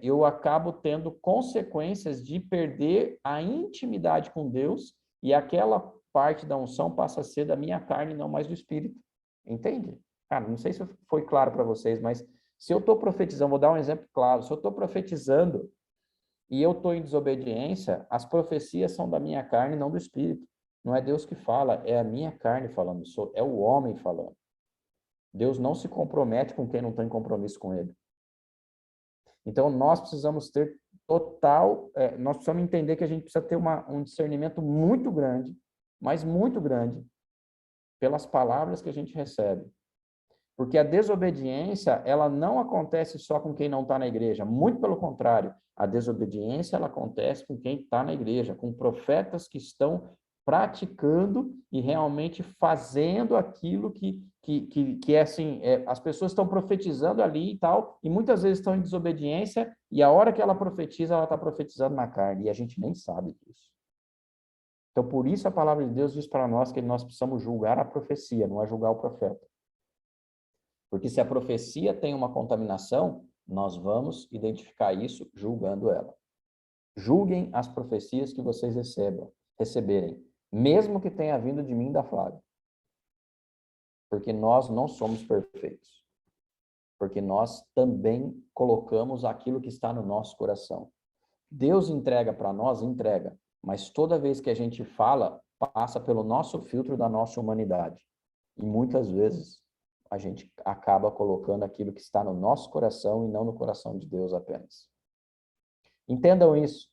eu acabo tendo consequências de perder a intimidade com Deus e aquela parte da unção passa a ser da minha carne, não mais do Espírito. Entende? Cara, não sei se foi claro para vocês, mas se eu estou profetizando, vou dar um exemplo claro, se eu estou profetizando e eu estou em desobediência, as profecias são da minha carne, não do Espírito. Não é Deus que fala, é a minha carne falando, é o homem falando. Deus não se compromete com quem não tem compromisso com ele. Então, nós precisamos ter nós precisamos entender que a gente precisa ter um discernimento muito grande, mas muito grande, pelas palavras que a gente recebe. Porque a desobediência, ela não acontece só com quem não está na igreja, muito pelo contrário, a desobediência, ela acontece com quem está na igreja, com profetas que estão praticando e realmente fazendo aquilo que é assim, as pessoas estão profetizando ali e tal, e muitas vezes estão em desobediência, e a hora que ela profetiza, ela está profetizando na carne, e a gente nem sabe disso. Então, por isso a palavra de Deus diz para nós que nós precisamos julgar a profecia, não é julgar o profeta. Porque se a profecia tem uma contaminação, nós vamos identificar isso julgando ela. Julguem as profecias que vocês receberem, mesmo que tenha vindo de mim e da Flávia. Porque nós não somos perfeitos. Porque nós também colocamos aquilo que está no nosso coração. Deus entrega para nós, entrega. Mas toda vez que a gente fala, passa pelo nosso filtro da nossa humanidade. E muitas vezes a gente acaba colocando aquilo que está no nosso coração e não no coração de Deus apenas. Entendam isso,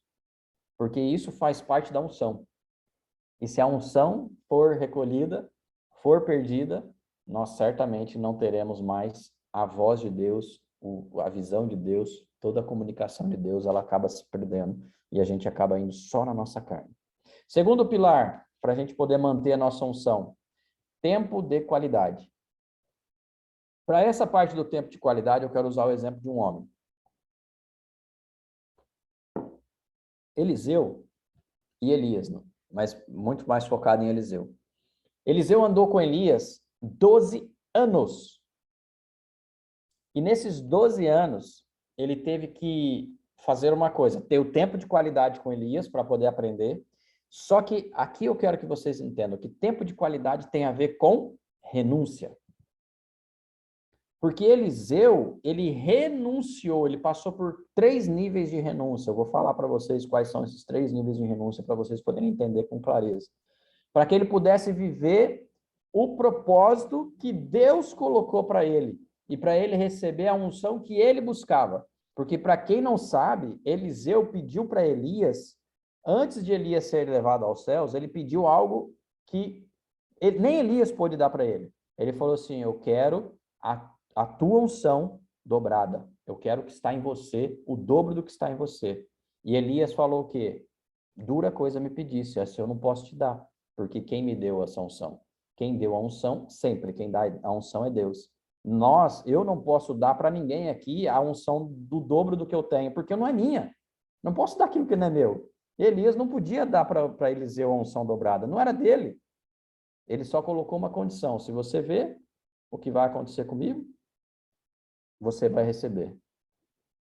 porque isso faz parte da unção. E se a unção for recolhida, for perdida, nós certamente não teremos mais a voz de Deus, a visão de Deus, toda a comunicação de Deus, ela acaba se perdendo e a gente acaba indo só na nossa carne. Segundo pilar, para a gente poder manter a nossa unção, tempo de qualidade. Para essa parte do tempo de qualidade, eu quero usar o exemplo de um homem. Eliseu e Elias, mas muito mais focado em Eliseu. Eliseu andou com Elias 12 anos. E nesses 12 anos, ele teve que fazer uma coisa, ter o tempo de qualidade com Elias para poder aprender. Só que aqui eu quero que vocês entendam que tempo de qualidade tem a ver com renúncia. Porque Eliseu, ele renunciou, ele passou por 3 níveis de renúncia. Eu vou falar para vocês quais são esses 3 níveis de renúncia para vocês poderem entender com clareza. Para que ele pudesse viver o propósito que Deus colocou para ele e para ele receber a unção que ele buscava. Porque para quem não sabe, Eliseu pediu para Elias, antes de Elias ser levado aos céus, ele pediu algo que nem Elias pôde dar para ele. Ele falou assim, eu quero a tua unção dobrada. Eu quero que está em você, o dobro do que está em você. E Elias falou o quê? Dura coisa me pedisse, essa eu não posso te dar, porque quem me deu essa unção? Quem deu a unção, sempre, quem dá a unção é Deus. Eu não posso dar para ninguém aqui a unção do dobro do que eu tenho, porque não é minha. Não posso dar aquilo que não é meu. Elias não podia dar para Eliseu a unção dobrada, não era dele. Ele só colocou uma condição, se você vê o que vai acontecer comigo, você vai receber.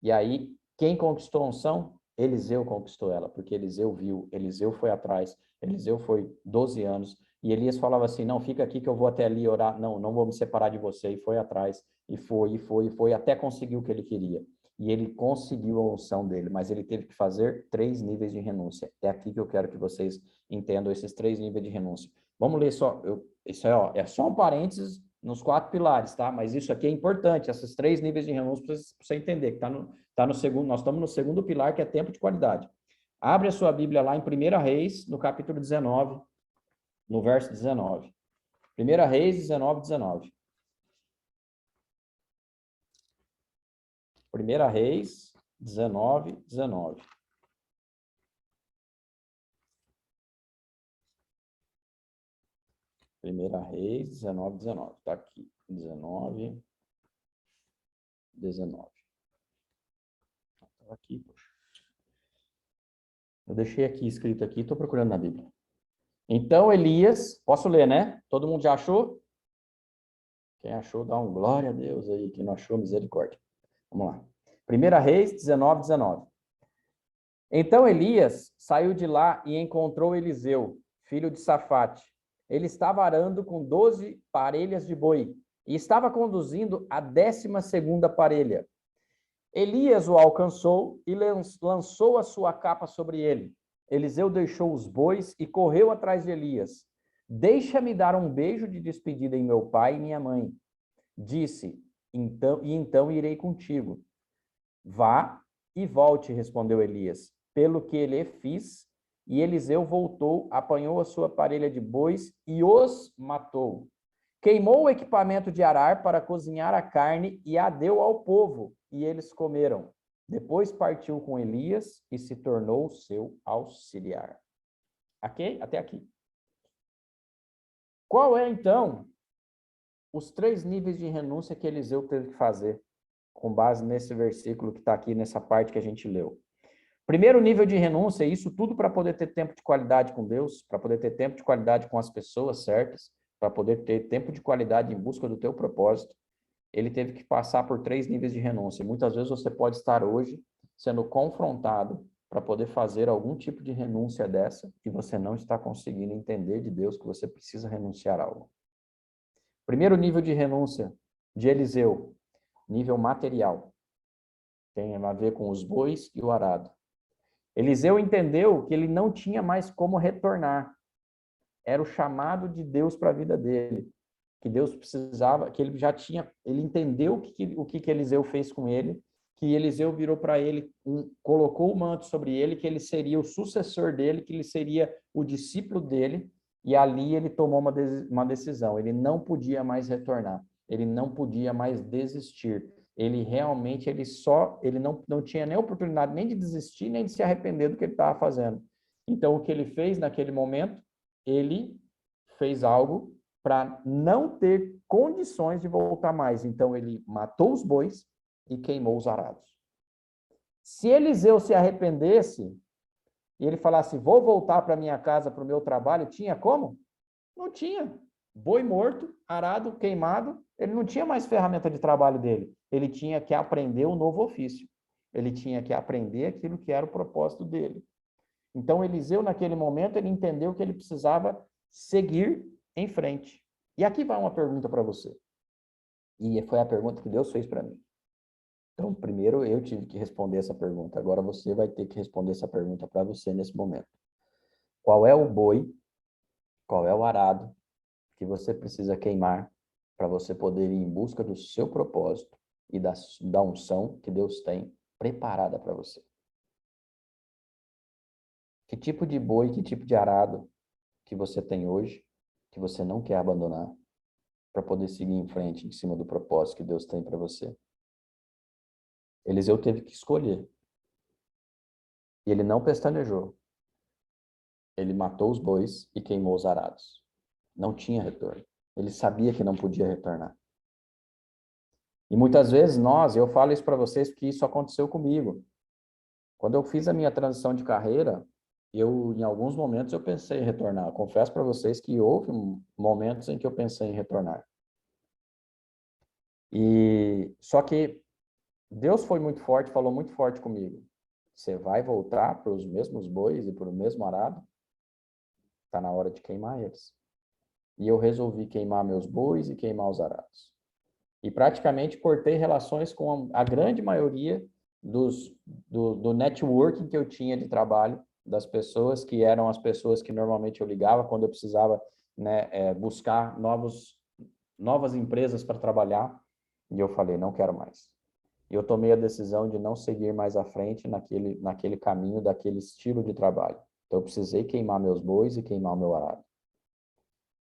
E aí, quem conquistou a unção? Eliseu conquistou ela, porque Eliseu viu, Eliseu foi atrás, Eliseu foi 12 anos, e Elias falava assim, não, fica aqui que eu vou até ali orar, não vou me separar de você, e foi atrás, e foi, até conseguir o que ele queria. E ele conseguiu a unção dele, mas ele teve que fazer 3 níveis de renúncia. É aqui que eu quero que vocês entendam esses 3 níveis de renúncia. Vamos ler só, isso é só um parênteses nos 4 pilares, tá? Mas isso aqui é importante, esses 3 níveis de renúncia, para você entender, que tá no segundo, nós estamos no segundo pilar, que é tempo de qualidade. Abre a sua Bíblia lá em 1 Reis, no capítulo 19, no verso 19. 1 Reis 19, 19. 1 Reis 19, 19. Primeira Reis 19, 19. Está aqui. 19, 19. Está aqui, poxa. Eu deixei aqui escrito aqui, estou procurando na Bíblia. Então Elias, posso ler, né? Todo mundo já achou? Quem achou, dá um glória a Deus aí. Quem não achou, misericórdia. Vamos lá. 1 Reis 19, 19. Então Elias saiu de lá e encontrou Eliseu, filho de Safate. Ele estava arando com 12 parelhas de boi e estava conduzindo a 12ª parelha. Elias o alcançou e lançou a sua capa sobre ele. Eliseu deixou os bois e correu atrás de Elias. Deixa-me dar um beijo de despedida em meu pai e minha mãe. Disse, então irei contigo. Vá e volte, respondeu Elias. Pelo que ele fiz, e Eliseu voltou, apanhou a sua parelha de bois e os matou. Queimou o equipamento de arar para cozinhar a carne e a deu ao povo, e eles comeram. Depois partiu com Elias e se tornou seu auxiliar. Ok? Até aqui. Qual é, então, os 3 níveis de renúncia que Eliseu teve que fazer, com base nesse versículo que está aqui, nessa parte que a gente leu? Primeiro nível de renúncia, isso tudo para poder ter tempo de qualidade com Deus, para poder ter tempo de qualidade com as pessoas certas, para poder ter tempo de qualidade em busca do teu propósito. Ele teve que passar por 3 níveis de renúncia. E muitas vezes você pode estar hoje sendo confrontado para poder fazer algum tipo de renúncia dessa e você não está conseguindo entender de Deus que você precisa renunciar a algo. Primeiro nível de renúncia de Eliseu, nível material. Tem a ver com os bois e o arado. Eliseu entendeu que ele não tinha mais como retornar. Era o chamado de Deus para a vida dele. Que Deus precisava, que ele já tinha, ele entendeu o que Eliseu fez com ele, que Eliseu virou para ele, colocou o manto sobre ele, que ele seria o sucessor dele, que ele seria o discípulo dele, e ali ele tomou uma decisão. Ele não podia mais retornar, ele não podia mais desistir. Ele realmente, ele não tinha nem oportunidade nem de desistir, nem de se arrepender do que ele estava fazendo. Então, o que ele fez naquele momento, ele fez algo para não ter condições de voltar mais. Então, ele matou os bois e queimou os arados. Se Eliseu se arrependesse e ele falasse, vou voltar para minha casa, para o meu trabalho, tinha como? Não tinha. Boi morto, arado, queimado, ele não tinha mais ferramenta de trabalho dele. Ele tinha que aprender um novo ofício. Ele tinha que aprender aquilo que era o propósito dele. Então, Eliseu, naquele momento, ele entendeu que ele precisava seguir em frente. E aqui vai uma pergunta para você. E foi a pergunta que Deus fez para mim. Então, primeiro eu tive que responder essa pergunta. Agora você vai ter que responder essa pergunta para você nesse momento. Qual é o boi, qual é o arado que você precisa queimar para você poder ir em busca do seu propósito e da unção que Deus tem preparada para você? Que tipo de boi, que tipo de arado que você tem hoje, que você não quer abandonar, para poder seguir em frente em cima do propósito que Deus tem para você? Eliseu teve que escolher. E ele não pestanejou. Ele matou os bois e queimou os arados. Não tinha retorno. Ele sabia que não podia retornar. E muitas vezes eu falo isso para vocês porque isso aconteceu comigo. Quando eu fiz a minha transição de carreira, em alguns momentos eu pensei em retornar. Eu confesso para vocês que houve momentos em que eu pensei em retornar. E só que Deus foi muito forte, falou muito forte comigo. Você vai voltar para os mesmos bois e para o mesmo arado? Está na hora de queimar eles. E eu resolvi queimar meus bois e queimar os arados. E praticamente cortei relações com a grande maioria do networking que eu tinha de trabalho, das pessoas que eram as pessoas que normalmente eu ligava quando eu precisava, né, buscar novas empresas para trabalhar. E eu falei, não quero mais. E eu tomei a decisão de não seguir mais à frente naquele caminho, daquele estilo de trabalho. Então, eu precisei queimar meus bois e queimar o meu arado.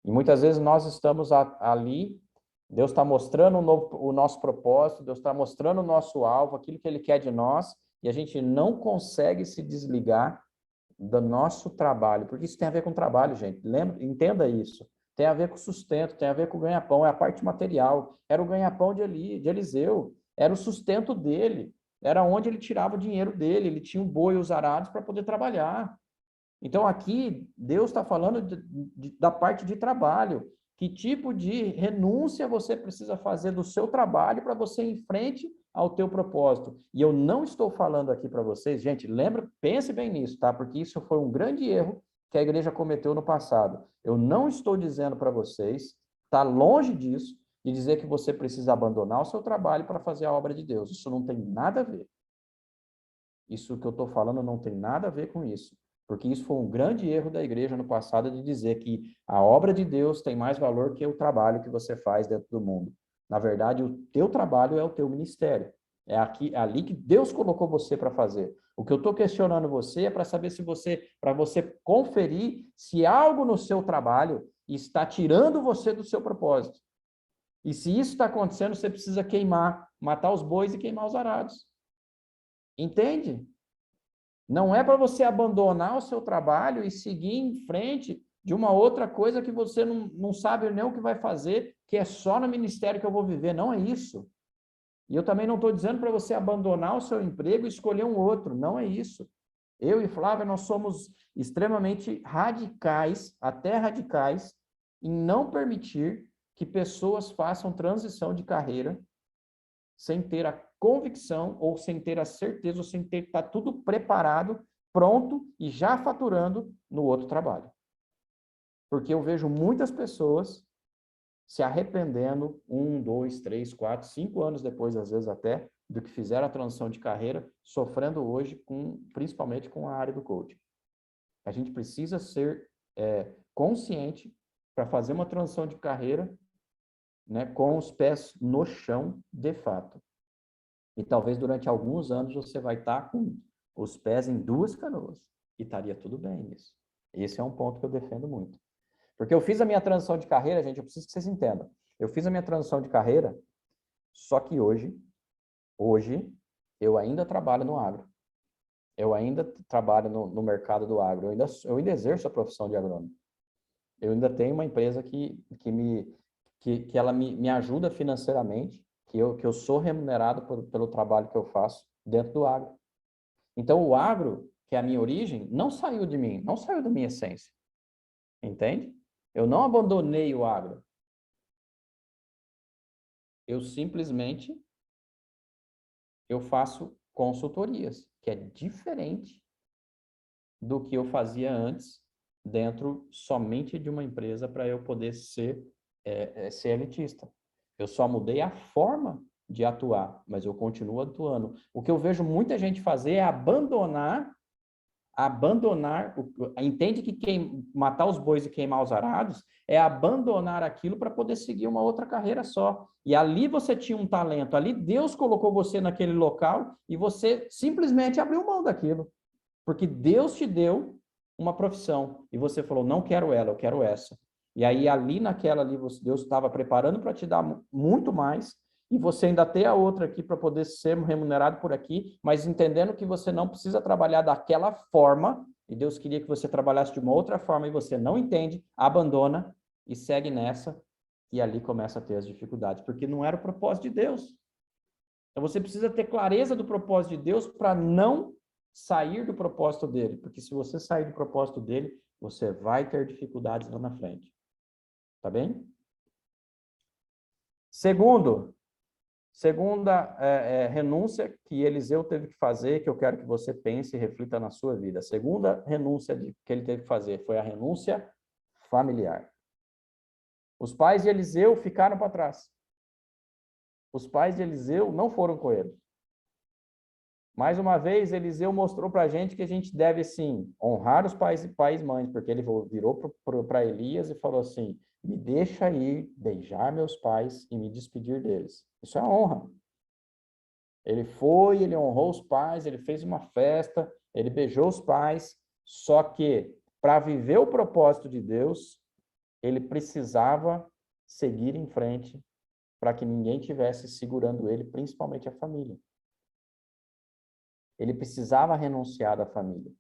E muitas vezes nós estamos ali, Deus está mostrando o nosso propósito, Deus está mostrando o nosso alvo, aquilo que Ele quer de nós, e a gente não consegue se desligar do nosso trabalho, porque isso tem a ver com trabalho, gente. Entenda isso. Tem a ver com sustento, tem a ver com o ganha-pão, é a parte material. Era o ganha-pão de Eliseu, era o sustento dele, era onde ele tirava o dinheiro dele, ele tinha um boi e os arados para poder trabalhar. Então, aqui, Deus está falando da parte de trabalho. Que tipo de renúncia você precisa fazer do seu trabalho para você ir em frente ao teu propósito? E eu não estou falando aqui para vocês, gente, lembra, pense bem nisso, tá? Porque isso foi um grande erro que a igreja cometeu no passado. Eu não estou dizendo para vocês, está longe disso, de dizer que você precisa abandonar o seu trabalho para fazer a obra de Deus. Isso não tem nada a ver. Isso que eu estou falando não tem nada a ver com isso. Porque isso foi um grande erro da igreja no passado de dizer que a obra de Deus tem mais valor que o trabalho que você faz dentro do mundo. Na verdade, o teu trabalho é o teu ministério. É ali que Deus colocou você para fazer. O que eu estou questionando você é para saber se para você conferir se algo no seu trabalho está tirando você do seu propósito. E se isso está acontecendo, você precisa matar os bois e queimar os arados. Entende? Não é para você abandonar o seu trabalho e seguir em frente de uma outra coisa que você não sabe nem o que vai fazer, que é só no ministério que eu vou viver. Não é isso. E eu também não estou dizendo para você abandonar o seu emprego e escolher um outro. Não é isso. Eu e Flávia, nós somos extremamente radicais, até radicais, em não permitir que pessoas façam transição de carreira sem ter a convicção ou sem ter a certeza ou sem ter que estar tudo preparado, pronto e já faturando no outro trabalho. Porque eu vejo muitas pessoas se arrependendo 1, 2, 3, 4, 5 anos depois, às vezes até, do que fizeram a transição de carreira, sofrendo hoje, principalmente com a área do coaching. A gente precisa ser consciente para fazer uma transição de carreira, né, com os pés no chão, de fato. E talvez durante alguns anos você vai estar com os pés em 2 canoas. E estaria tudo bem nisso. Esse é um ponto que eu defendo muito. Porque eu fiz a minha transição de carreira, gente, eu preciso que vocês entendam. Eu fiz a minha transição de carreira, só que hoje, eu ainda trabalho no agro. Eu ainda trabalho no mercado do agro. Eu ainda exerço a profissão de agrônomo. Eu ainda tenho uma empresa que ela me ajuda financeiramente, que eu sou remunerado pelo trabalho que eu faço dentro do agro. Então, o agro, que é a minha origem, não saiu de mim, não saiu da minha essência. Entende? Eu não abandonei o agro. Eu simplesmente faço consultorias, que é diferente do que eu fazia antes, dentro somente de uma empresa para eu poder ser elitista. Eu só mudei a forma de atuar, mas eu continuo atuando. O que eu vejo muita gente fazer é abandonar, entende que matar os bois e queimar os arados é abandonar aquilo para poder seguir uma outra carreira só. E ali você tinha um talento, ali Deus colocou você naquele local e você simplesmente abriu mão daquilo. Porque Deus te deu uma profissão e você falou, não quero ela, eu quero essa. E aí, ali naquela ali, Deus estava preparando para te dar muito mais, e você ainda tem a outra aqui para poder ser remunerado por aqui, mas entendendo que você não precisa trabalhar daquela forma, e Deus queria que você trabalhasse de uma outra forma, e você não entende, abandona e segue nessa, e ali começa a ter as dificuldades, porque não era o propósito de Deus. Então, você precisa ter clareza do propósito de Deus para não sair do propósito dele, porque se você sair do propósito dele, você vai ter dificuldades lá na frente. Tá bem? Segunda renúncia que Eliseu teve que fazer, que eu quero que você pense e reflita na sua vida. A segunda renúncia que ele teve que fazer foi a renúncia familiar. Os pais de Eliseu ficaram para trás. Os pais de Eliseu não foram com ele. Mais uma vez, Eliseu mostrou para a gente que a gente deve, sim, honrar os pais e mães, porque ele virou para Elias e falou assim, me deixa ir beijar meus pais e me despedir deles. Isso é honra. Ele foi, ele honrou os pais, ele fez uma festa, ele beijou os pais, só que para viver o propósito de Deus, ele precisava seguir em frente para que ninguém tivesse segurando ele, principalmente a família. Ele precisava renunciar da família.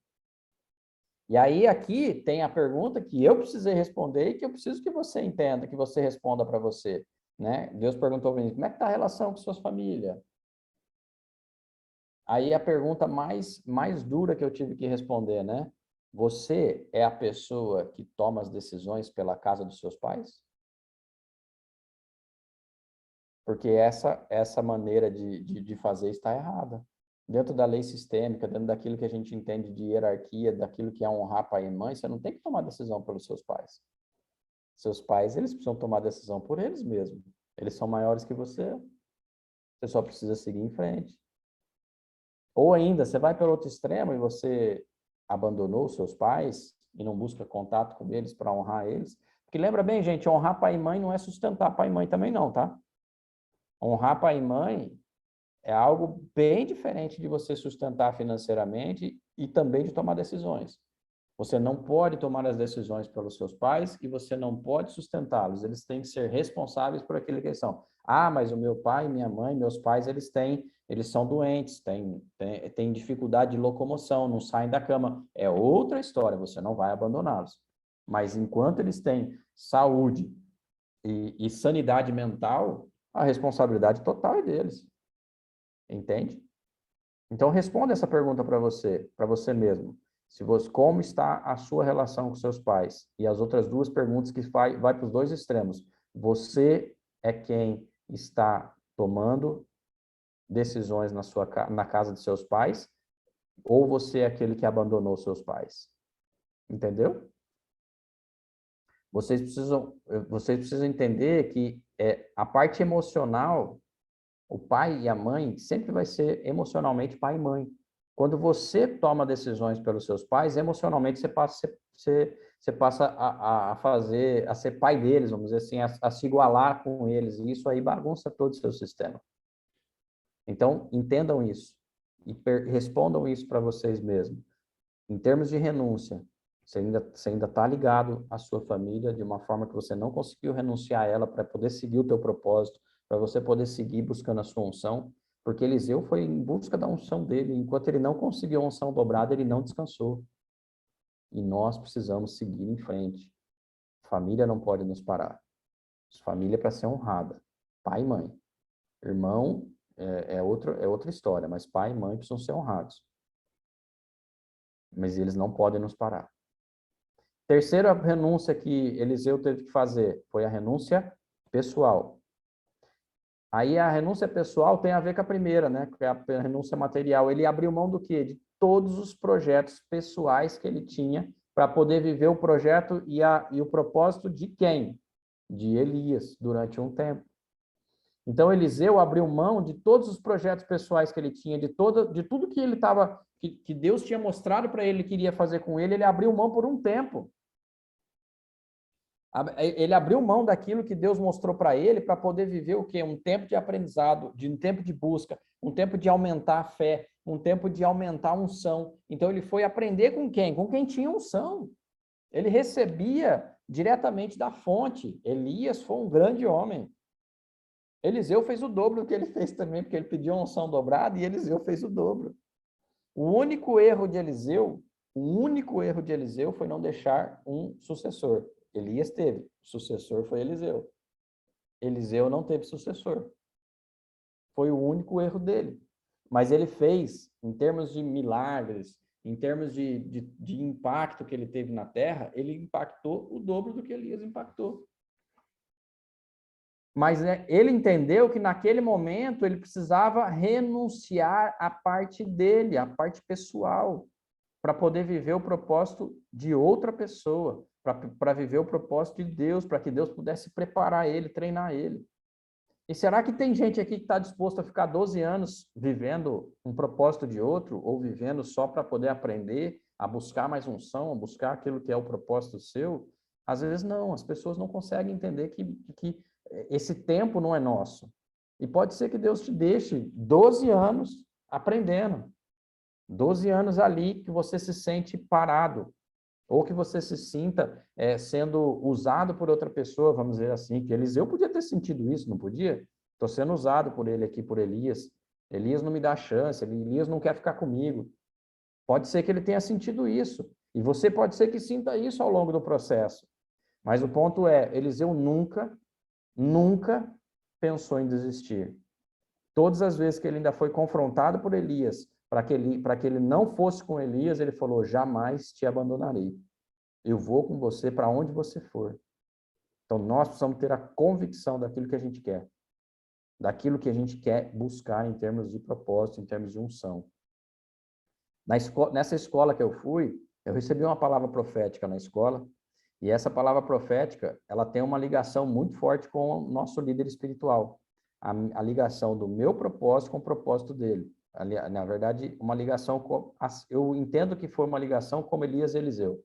E aí, aqui tem a pergunta que eu precisei responder e que eu preciso que você entenda, que você responda para você. Né? Deus perguntou para mim, como é que está a relação com suas famílias? Aí a pergunta mais dura que eu tive que responder, né? Você é a pessoa que toma as decisões pela casa dos seus pais? Porque essa maneira de fazer está errada. Dentro da lei sistêmica, dentro daquilo que a gente entende de hierarquia, daquilo que é honrar pai e mãe, você não tem que tomar decisão pelos seus pais. Seus pais, eles precisam tomar decisão por eles mesmos. Eles são maiores que você. Você só precisa seguir em frente. Ou ainda, você vai pelo outro extremo e você abandonou os seus pais e não busca contato com eles para honrar eles. Porque lembra bem, gente, honrar pai e mãe não é sustentar pai e mãe também não, tá? Honrar pai e mãe é algo bem diferente de você sustentar financeiramente e também de tomar decisões. Você não pode tomar as decisões pelos seus pais e você não pode sustentá-los. Eles têm que ser responsáveis por aquilo que eles são. Ah, mas o meu pai, minha mãe, meus pais, eles são doentes, têm dificuldade de locomoção, não saem da cama. É outra história, você não vai abandoná-los. Mas enquanto eles têm saúde e sanidade mental, a responsabilidade total é deles. Entende? Então, responda essa pergunta para você mesmo. Como está a sua relação com seus pais? E as outras duas perguntas que vai para os dois extremos. Você é quem está tomando decisões na casa de seus pais? Ou você é aquele que abandonou seus pais? Entendeu? Vocês precisam entender que a parte emocional, o pai e a mãe sempre vai ser emocionalmente pai e mãe. Quando você toma decisões pelos seus pais, emocionalmente você passa a ser pai deles, vamos dizer assim, a se igualar com eles. E isso aí bagunça todo o seu sistema. Então, entendam isso e respondam isso para vocês mesmos. Em termos de renúncia, você ainda está ligado à sua família de uma forma que você não conseguiu renunciar a ela para poder seguir o teu propósito, para você poder seguir buscando a sua unção, porque Eliseu foi em busca da unção dele, enquanto ele não conseguiu a unção dobrada, ele não descansou. E nós precisamos seguir em frente. Família não pode nos parar. Família é para ser honrada. Pai e mãe. Irmão é outra história, mas pai e mãe precisam ser honrados. Mas eles não podem nos parar. Terceira renúncia que Eliseu teve que fazer foi a renúncia pessoal. Aí a renúncia pessoal tem a ver com a primeira, né? Que é a renúncia material. Ele abriu mão do quê? De todos os projetos pessoais que ele tinha para poder viver o projeto e o propósito de quem? De Elias, durante um tempo. Então, Eliseu abriu mão de todos os projetos pessoais que ele tinha, de tudo que ele estava, que Deus tinha mostrado para ele que iria fazer com ele abriu mão por um tempo. Ele abriu mão daquilo que Deus mostrou para ele para poder viver o quê? Um tempo de aprendizado, um tempo de busca, um tempo de aumentar a fé, um tempo de aumentar a unção. Então, ele foi aprender com quem? Com quem tinha unção. Ele recebia diretamente da fonte. Elias foi um grande homem. Eliseu fez o dobro do que ele fez também, porque ele pediu a unção dobrada e Eliseu fez o dobro. O único erro de Eliseu foi não deixar um sucessor. Elias teve, o sucessor foi Eliseu. Eliseu não teve sucessor. Foi o único erro dele. Mas ele fez, em termos de milagres, em termos de impacto que ele teve na terra, ele impactou o dobro do que Elias impactou. Mas ele entendeu que naquele momento ele precisava renunciar à parte dele, à parte pessoal, para poder viver o propósito de outra pessoa, para viver o propósito de Deus, para que Deus pudesse preparar ele, treinar ele. E será que tem gente aqui que está disposto a ficar 12 anos vivendo um propósito de outro, ou vivendo só para poder aprender, a buscar mais unção, a buscar aquilo que é o propósito seu? Às vezes não, as pessoas não conseguem entender que esse tempo não é nosso. E pode ser que Deus te deixe 12 anos aprendendo. 12 anos ali que você se sente parado, ou que você se sinta sendo usado por outra pessoa, vamos dizer assim, que Eliseu podia ter sentido isso, não podia? Estou sendo usado por ele aqui, por Elias. Elias não me dá chance, Elias não quer ficar comigo. Pode ser que ele tenha sentido isso, e você pode ser que sinta isso ao longo do processo. Mas o ponto é, Eliseu nunca pensou em desistir. Todas as vezes que ele ainda foi confrontado por Elias, para que ele não fosse com Elias, ele falou: jamais te abandonarei. Eu vou com você para onde você for. Então, nós precisamos ter a convicção daquilo que a gente quer. Daquilo que a gente quer buscar em termos de propósito, em termos de unção. Nessa escola que eu fui, eu recebi uma palavra profética na escola, e essa palavra profética, ela tem uma ligação muito forte com o nosso líder espiritual. A ligação do meu propósito com o propósito dele. Na verdade, uma ligação, eu entendo que foi uma ligação como Elias e Eliseu,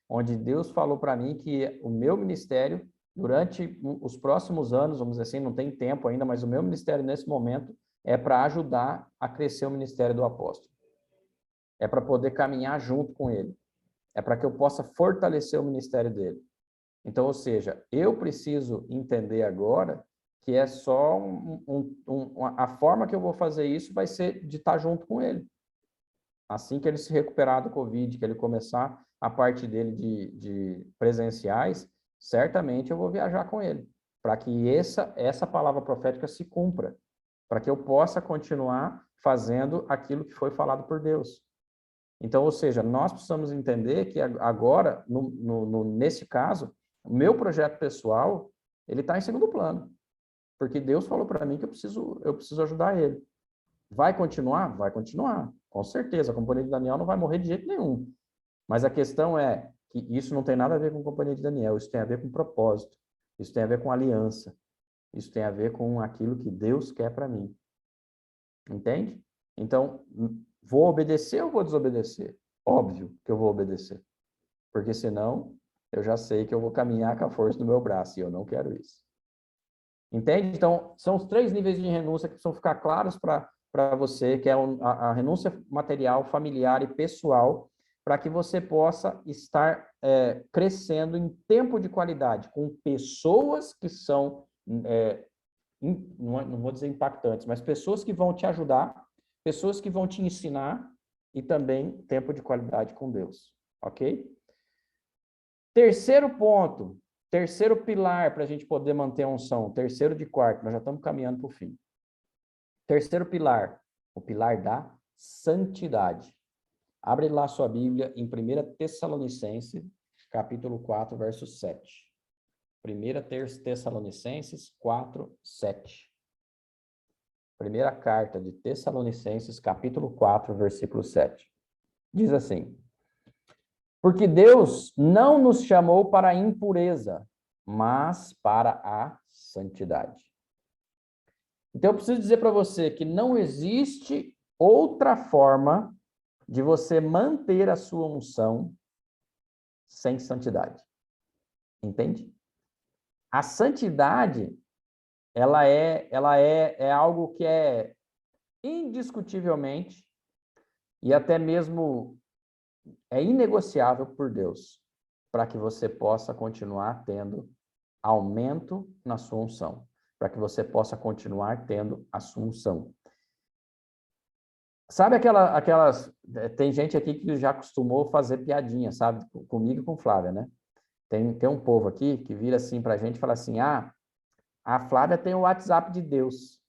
onde Deus falou para mim que o meu ministério, durante os próximos anos, vamos dizer assim, não tem tempo ainda, mas o meu ministério nesse momento é para ajudar a crescer o ministério do apóstolo. É para poder caminhar junto com ele. É para que eu possa fortalecer o ministério dele. Então, ou seja, eu preciso entender agora que é só a forma que eu vou fazer isso vai ser de estar junto com ele. Assim que ele se recuperar do Covid, que ele começar a parte dele de presenciais, certamente eu vou viajar com ele, para que essa palavra profética se cumpra, para que eu possa continuar fazendo aquilo que foi falado por Deus. Então, ou seja, nós precisamos entender que agora, nesse caso, o meu projeto pessoal, ele está em segundo plano, porque Deus falou para mim que eu preciso ajudar ele. Vai continuar? Vai continuar, com certeza. A Companhia de Daniel não vai morrer de jeito nenhum. Mas a questão é que isso não tem nada a ver com a Companhia de Daniel, isso tem a ver com propósito, isso tem a ver com aliança, isso tem a ver com aquilo que Deus quer para mim. Entende? Então, vou obedecer ou vou desobedecer? Óbvio que eu vou obedecer. Porque senão, eu já sei que eu vou caminhar com a força do meu braço, e eu não quero isso. Entende? Então, são os 3 níveis de renúncia que precisam ficar claros para você, que é a renúncia material, familiar e pessoal, para que você possa estar crescendo em tempo de qualidade, com pessoas que são, não vou dizer impactantes, mas pessoas que vão te ajudar, pessoas que vão te ensinar, e também tempo de qualidade com Deus, ok? Terceiro ponto, terceiro pilar para a gente poder manter a unção, terceiro de quarto, nós já estamos caminhando para o fim. Terceiro pilar, o pilar da santidade. Abre lá sua Bíblia em 1 Tessalonicenses, capítulo 4, verso 7. 1 Tessalonicenses 4, 7. Primeira carta de Tessalonicenses, capítulo 4, versículo 7. Diz assim: porque Deus não nos chamou para a impureza, mas para a santidade. Então, eu preciso dizer para você que não existe outra forma de você manter a sua unção sem santidade. Entende? A santidade, ela é algo que é indiscutivelmente e até mesmo é inegociável por Deus, para que você possa continuar tendo aumento na sua unção, para que você possa continuar tendo a sua unção. Sabe aquelas... Tem gente aqui que já acostumou fazer piadinha, sabe? Comigo e com Flávia, né? Tem um povo aqui que vira assim para a gente e fala assim: a Flávia tem o WhatsApp de Deus.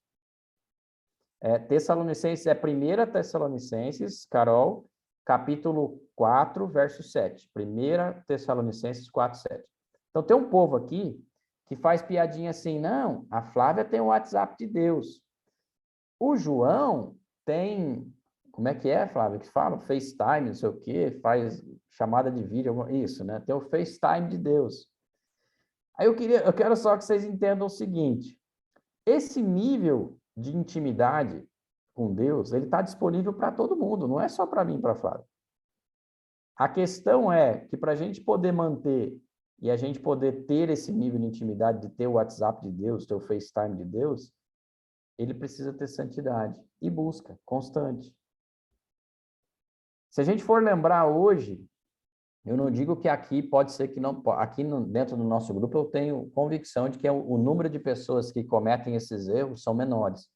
Tessalonicenses, 1 Tessalonicenses, Carol, capítulo 4, verso 7. 1 Tessalonicenses 4, 7. Então, tem um povo aqui que faz piadinha assim: não, a Flávia tem o WhatsApp de Deus. O João tem... Como é que é, Flávia, que fala? FaceTime, não sei o quê, faz chamada de vídeo, isso, né? Tem o FaceTime de Deus. Aí eu quero só que vocês entendam o seguinte: esse nível de intimidade com Deus, ele está disponível para todo mundo, não é só para mim e para a Flávia. A questão é que para a gente poder manter e a gente poder ter esse nível de intimidade, de ter o WhatsApp de Deus, ter o FaceTime de Deus, ele precisa ter santidade e busca constante. Se a gente for lembrar hoje, eu não digo que aqui pode ser que não... Aqui dentro do nosso grupo eu tenho convicção de que o número de pessoas que cometem esses erros são menores.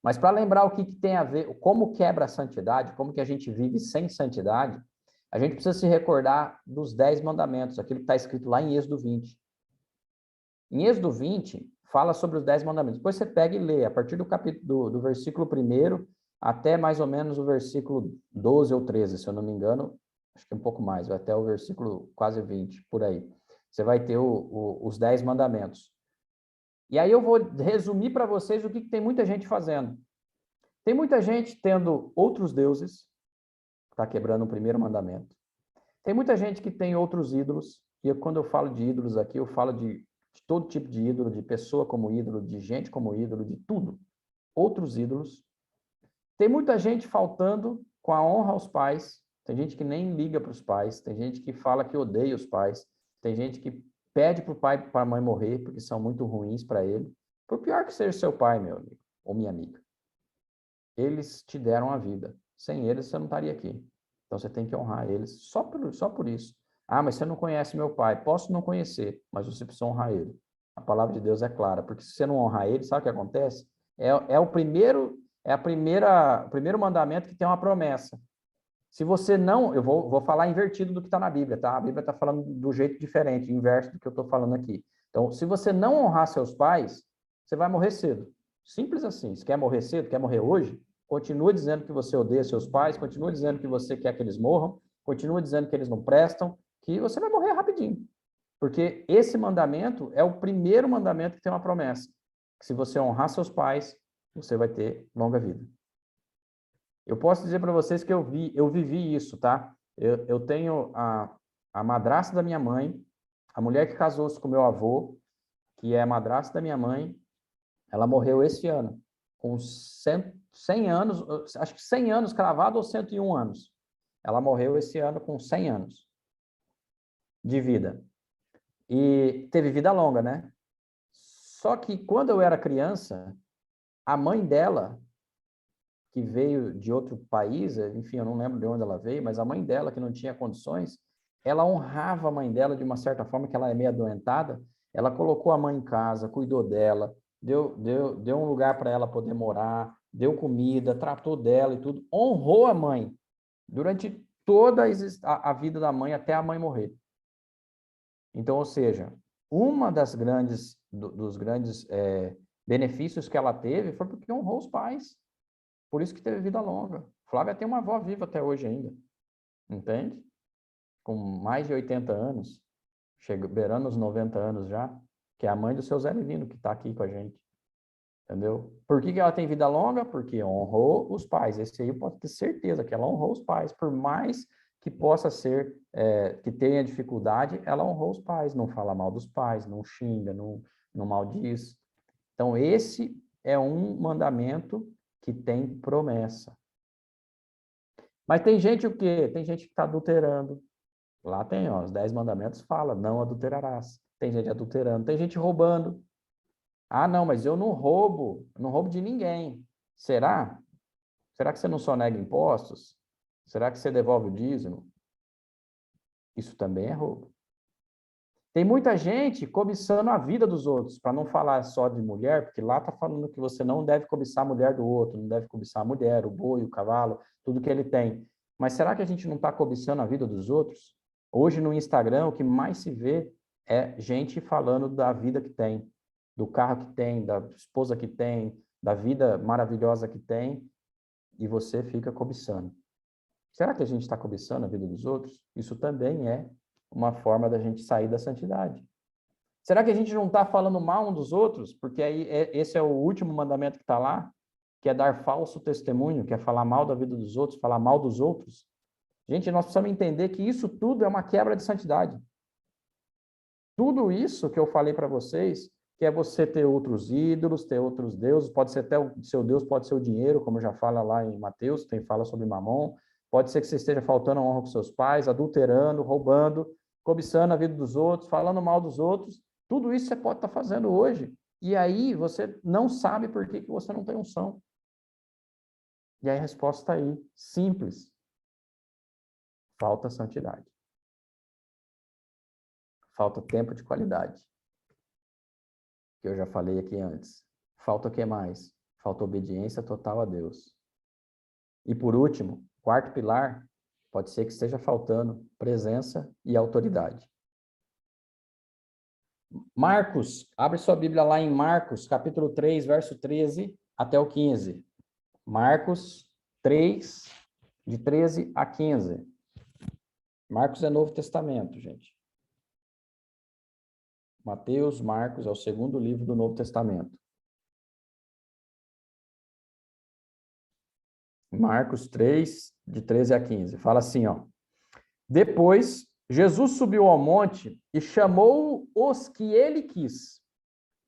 Mas para lembrar o que tem a ver, como quebra a santidade, como que a gente vive sem santidade, a gente precisa se recordar dos 10 mandamentos, aquilo que está escrito lá em Êxodo 20. Em Êxodo 20, fala sobre os 10 mandamentos. Depois você pega e lê, a partir do capítulo, do versículo 1º até mais ou menos o versículo 12 ou 13, se eu não me engano, acho que um pouco mais, vai até o versículo quase 20, por aí. Você vai ter os 10 mandamentos. E aí eu vou resumir para vocês o que tem muita gente fazendo. Tem muita gente tendo outros deuses, está quebrando o primeiro mandamento. Tem muita gente que tem outros ídolos, e quando eu falo de ídolos aqui, eu falo de todo tipo de ídolo, de pessoa como ídolo, de gente como ídolo, de tudo. Outros ídolos. Tem muita gente faltando com a honra aos pais, tem gente que nem liga para os pais, tem gente que fala que odeia os pais, tem gente que pede para o pai e para a mãe morrer, porque são muito ruins para ele. Por pior que seja seu pai, meu amigo, ou minha amiga. Eles te deram a vida. Sem eles, você não estaria aqui. Então, você tem que honrar eles só por isso. Ah, mas você não conhece meu pai. Posso não conhecer, mas você precisa honrar ele. A palavra de Deus é clara, porque se você não honrar ele, sabe o que acontece? O primeiro mandamento que tem uma promessa. Se você não, eu vou falar invertido do que está na Bíblia, tá? A Bíblia está falando do jeito diferente, inverso do que eu estou falando aqui. Então, se você não honrar seus pais, você vai morrer cedo. Simples assim. Se quer morrer cedo, quer morrer hoje, continua dizendo que você odeia seus pais, continua dizendo que você quer que eles morram, continua dizendo que eles não prestam, que você vai morrer rapidinho. Porque esse mandamento é o primeiro mandamento que tem uma promessa. Que se você honrar seus pais, você vai ter longa vida. Eu posso dizer para vocês que eu vivi isso, tá? Eu tenho a madrasta da minha mãe, a mulher que casou-se com meu avô, que é a madrasta da minha mãe, ela morreu esse ano, com 100 anos, acho que 100 anos cravado ou 101 anos. Ela morreu esse ano com 100 anos de vida. E teve vida longa, né? Só que quando eu era criança, a mãe dela, que veio de outro país, enfim, eu não lembro de onde ela veio, mas a mãe dela, que não tinha condições, ela honrava a mãe dela de uma certa forma, que ela é meio adoentada, ela colocou a mãe em casa, cuidou dela, deu um lugar para ela poder morar, deu comida, tratou dela e tudo, honrou a mãe durante toda a vida da mãe, até a mãe morrer. Então, ou seja, uma dos grandes benefícios que ela teve foi porque honrou os pais. Por isso que teve vida longa. Flávia tem uma avó viva até hoje ainda, entende? Com mais de 80 anos, beirando os 90 anos já, que é a mãe do seu Zé Levino, que está aqui com a gente, entendeu? Por que ela tem vida longa? Porque honrou os pais. Esse aí pode ter certeza que ela honrou os pais, por mais que possa ser, que tenha dificuldade, ela honrou os pais, não fala mal dos pais, não xinga, não maldiz. Então, esse é um mandamento que tem promessa. Mas tem gente o quê? Tem gente que está adulterando. Lá tem, ó, os 10 mandamentos fala, não adulterarás. Tem gente adulterando, tem gente roubando. Ah, não, mas eu não roubo de ninguém. Será? Será que você não sonega impostos? Será que você devolve o dízimo? Isso também é roubo. Tem muita gente cobiçando a vida dos outros, para não falar só de mulher, porque lá está falando que você não deve cobiçar a mulher do outro, não deve cobiçar a mulher, o boi, o cavalo, tudo que ele tem. Mas será que a gente não está cobiçando a vida dos outros? Hoje no Instagram, o que mais se vê é gente falando da vida que tem, do carro que tem, da esposa que tem, da vida maravilhosa que tem, e você fica cobiçando. Será que a gente está cobiçando a vida dos outros? Isso também é uma forma da gente sair da santidade. Será que a gente não está falando mal um dos outros? Porque aí esse é o último mandamento que está lá, que é dar falso testemunho, que é falar mal da vida dos outros, falar mal dos outros. Gente, nós precisamos entender que isso tudo é uma quebra de santidade. Tudo isso que eu falei para vocês, que é você ter outros ídolos, ter outros deuses, pode ser até o seu Deus, pode ser o dinheiro, como já fala lá em Mateus, fala sobre Mamon, pode ser que você esteja faltando a honra com seus pais, adulterando, roubando, cobiçando a vida dos outros, falando mal dos outros, tudo isso você pode estar fazendo hoje. E aí você não sabe por que você não tem unção. E aí a resposta está aí, simples. Falta santidade. Falta tempo de qualidade. Que eu já falei aqui antes. Falta o que mais? Falta obediência total a Deus. E por último, quarto pilar, pode ser que esteja faltando presença e autoridade. Marcos, abre sua Bíblia lá em Marcos, capítulo 3, verso 13 até o 15. Marcos 3, de 13 a 15. Marcos é Novo Testamento, gente. Mateus, Marcos é o segundo livro do Novo Testamento. Marcos 3, de 13 a 15. Fala assim, ó. Depois, Jesus subiu ao monte e chamou os que ele quis,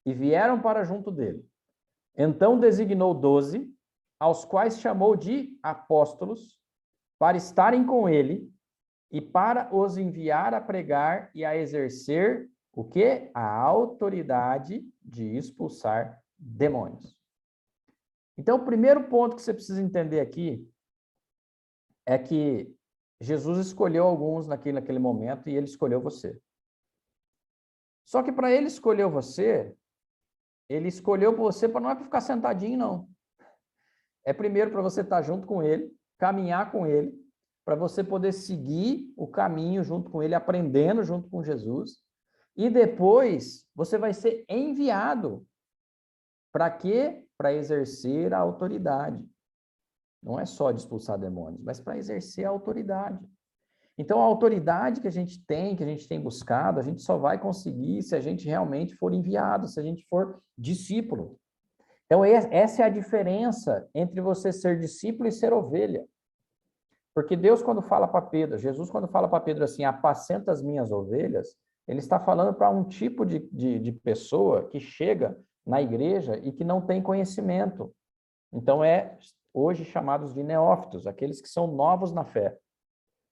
e vieram para junto dele. Então designou 12, aos quais chamou de apóstolos, para estarem com ele e para os enviar a pregar e a exercer o quê? A autoridade de expulsar demônios. Então, o primeiro ponto que você precisa entender aqui é que Jesus escolheu alguns naquele momento e ele escolheu você. Só que para ele escolher você, ele escolheu você para não é para ficar sentadinho, não. É primeiro para você estar junto com ele, caminhar com ele, para você poder seguir o caminho junto com ele, aprendendo junto com Jesus. E depois você vai ser enviado. Para quê? Para exercer a autoridade. Não é só de expulsar demônios, mas para exercer a autoridade. Então, a autoridade que a gente tem buscado, a gente só vai conseguir se a gente realmente for enviado, se a gente for discípulo. Então, essa é a diferença entre você ser discípulo e ser ovelha. Porque Deus, quando fala para Pedro, Jesus, quando fala para Pedro assim, apacenta as minhas ovelhas, ele está falando para um tipo de pessoa que chega na igreja e que não tem conhecimento. Então, hoje chamados de neófitos, aqueles que são novos na fé.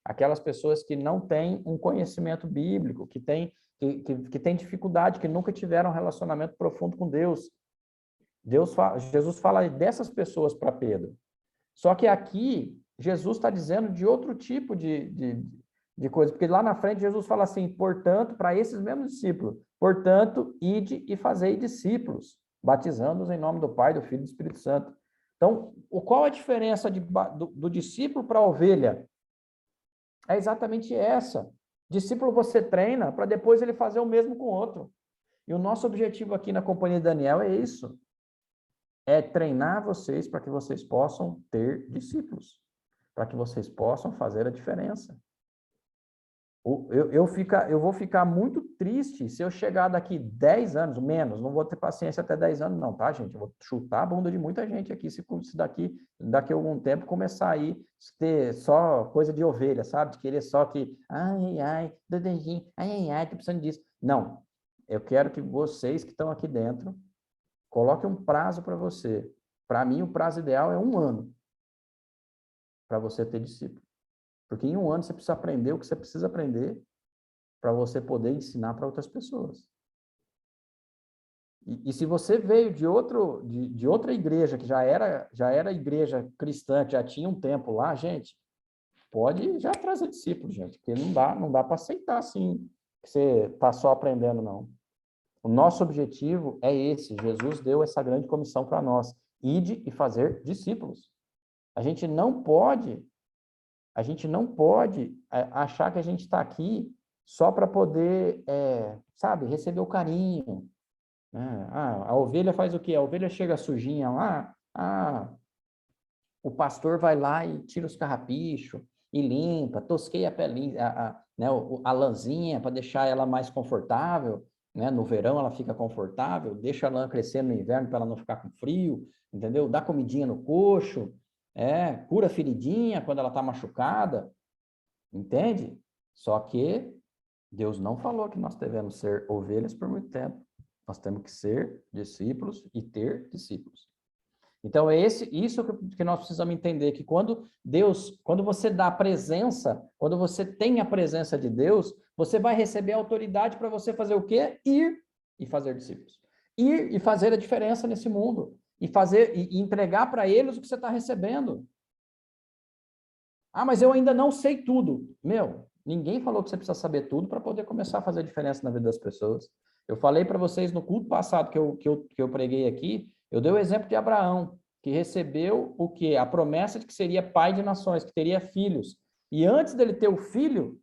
Aquelas pessoas que não têm um conhecimento bíblico, que têm dificuldade, que nunca tiveram um relacionamento profundo com Deus. Jesus fala dessas pessoas para Pedro. Só que aqui, Jesus está dizendo de outro tipo de coisa, porque lá na frente Jesus fala assim, portanto, para esses mesmos discípulos, portanto, ide e fazei discípulos, batizando-os em nome do Pai, do Filho e do Espírito Santo. Então, qual a diferença do discípulo para a ovelha? É exatamente essa. Discípulo você treina para depois ele fazer o mesmo com o outro. E o nosso objetivo aqui na Companhia de Daniel é isso. É treinar vocês para que vocês possam ter discípulos. Para que vocês possam fazer a diferença. Eu vou ficar muito triste se eu chegar daqui 10 anos, menos, não vou ter paciência até 10 anos não, tá, gente? Eu vou chutar a bunda de muita gente aqui, se daqui a algum tempo começar aí ter só coisa de ovelha, sabe? De querer só que, do dedinho, tô precisando disso. Não, eu quero que vocês que estão aqui dentro, coloquem um prazo para você. Para mim, o prazo ideal é 1 ano para você ter discípulo. Porque em 1 ano você precisa aprender o que você precisa aprender para você poder ensinar para outras pessoas. E se você veio de outra igreja, que já era igreja cristã, que já tinha um tempo lá, gente, pode já trazer discípulos, gente, porque não dá para aceitar assim, que você está só aprendendo, não. O nosso objetivo é esse. Jesus deu essa grande comissão para nós. Ide e fazer discípulos. A gente não pode achar que a gente está aqui só para poder, receber o carinho. Né? A ovelha faz o quê? A ovelha chega sujinha lá, o pastor vai lá e tira os carrapichos e limpa, tosqueia a pelinha, a lãzinha para deixar ela mais confortável. Né? No verão ela fica confortável, deixa a lã crescer no inverno para ela não ficar com frio, entendeu? Dá comidinha no coxo, cura a feridinha quando ela está machucada, entende? Só que Deus não falou que nós devemos ser ovelhas por muito tempo. Nós temos que ser discípulos e ter discípulos. Então, é isso que nós precisamos entender, que quando você dá a presença, quando você tem a presença de Deus, você vai receber a autoridade para você fazer o quê? Ir e fazer discípulos. Ir e fazer a diferença nesse mundo. E entregar para eles o que você está recebendo. Mas eu ainda não sei tudo. Ninguém falou que você precisa saber tudo para poder começar a fazer a diferença na vida das pessoas. Eu falei para vocês no culto passado que eu preguei aqui, eu dei o exemplo de Abraão, que recebeu o quê? A promessa de que seria pai de nações, que teria filhos. E antes dele ter o filho,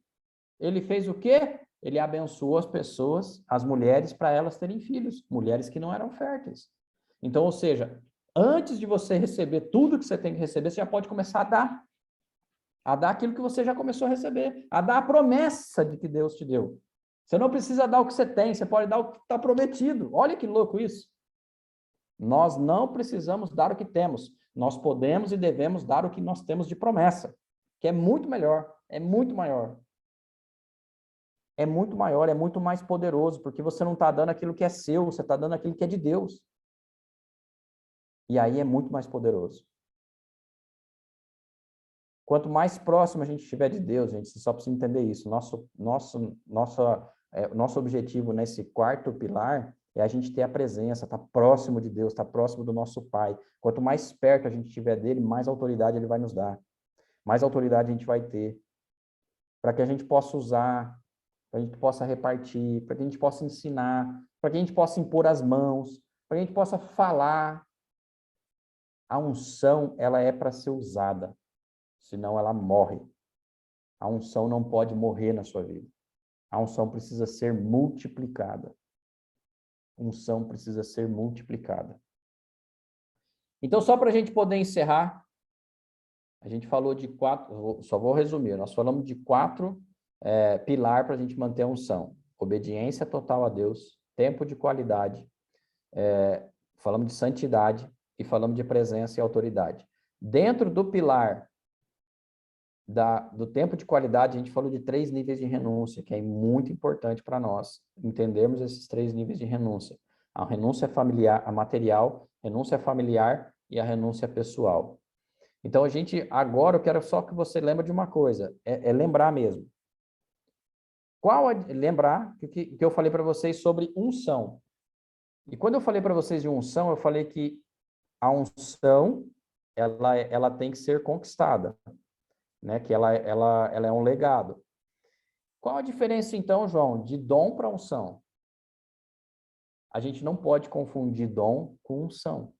ele fez o quê? ele abençoou as pessoas, as mulheres, para elas terem filhos, mulheres que não eram férteis. Então, ou seja, antes de você receber tudo que você tem que receber, você já pode começar a dar aquilo que você já começou a receber, a dar a promessa de que Deus te deu. Você não precisa dar o que você tem, você pode dar o que está prometido. Olha que louco isso. Nós não precisamos dar o que temos, nós podemos e devemos dar o que nós temos de promessa, que é muito melhor, é muito maior. É muito maior, é muito mais poderoso, porque você não está dando aquilo que é seu, você está dando aquilo que é de Deus. E aí é muito mais poderoso. Quanto mais próximo a gente estiver de Deus, gente, você só precisa entender isso. Nosso objetivo nesse quarto pilar é a gente ter a presença, estar próximo de Deus, estar próximo do nosso Pai. Quanto mais perto a gente estiver dele, mais autoridade ele vai nos dar. Mais autoridade a gente vai ter. Para que a gente possa usar, para que a gente possa repartir, para que a gente possa ensinar, para que a gente possa impor as mãos, para que a gente possa falar. A unção, ela é para ser usada, senão ela morre. A unção não pode morrer na sua vida. A unção precisa ser multiplicada. A unção precisa ser multiplicada. Então, só para a gente poder encerrar, a gente falou de 4, só vou resumir, nós falamos de 4 pilares para a gente manter a unção. Obediência total a Deus, tempo de qualidade, falamos de santidade e falamos de presença e autoridade. Dentro do pilar do tempo de qualidade, a gente falou de 3 níveis de renúncia, que é muito importante para nós entendermos esses 3 níveis de renúncia. A renúncia familiar, a material, renúncia familiar e a renúncia pessoal. Então, agora eu quero só que você lembre de uma coisa, lembrar mesmo. Lembrar que eu falei para vocês sobre unção. E quando eu falei para vocês de unção, eu falei que a unção, ela tem que ser conquistada, né? Que ela é um legado. Qual a diferença, então, João, de dom para unção? A gente não pode confundir dom com unção.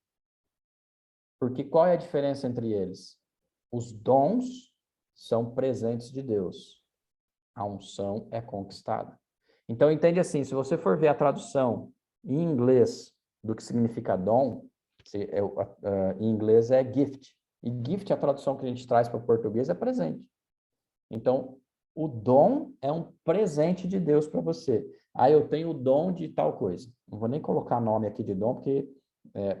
Porque qual é a diferença entre eles? Os dons são presentes de Deus. A unção é conquistada. Então, entende assim, se você for ver a tradução em inglês do que significa dom, em inglês é gift. E gift, a tradução que a gente traz para o português, é presente. Então, o dom é um presente de Deus para você. Eu tenho o dom de tal coisa. Não vou nem colocar nome aqui de dom, porque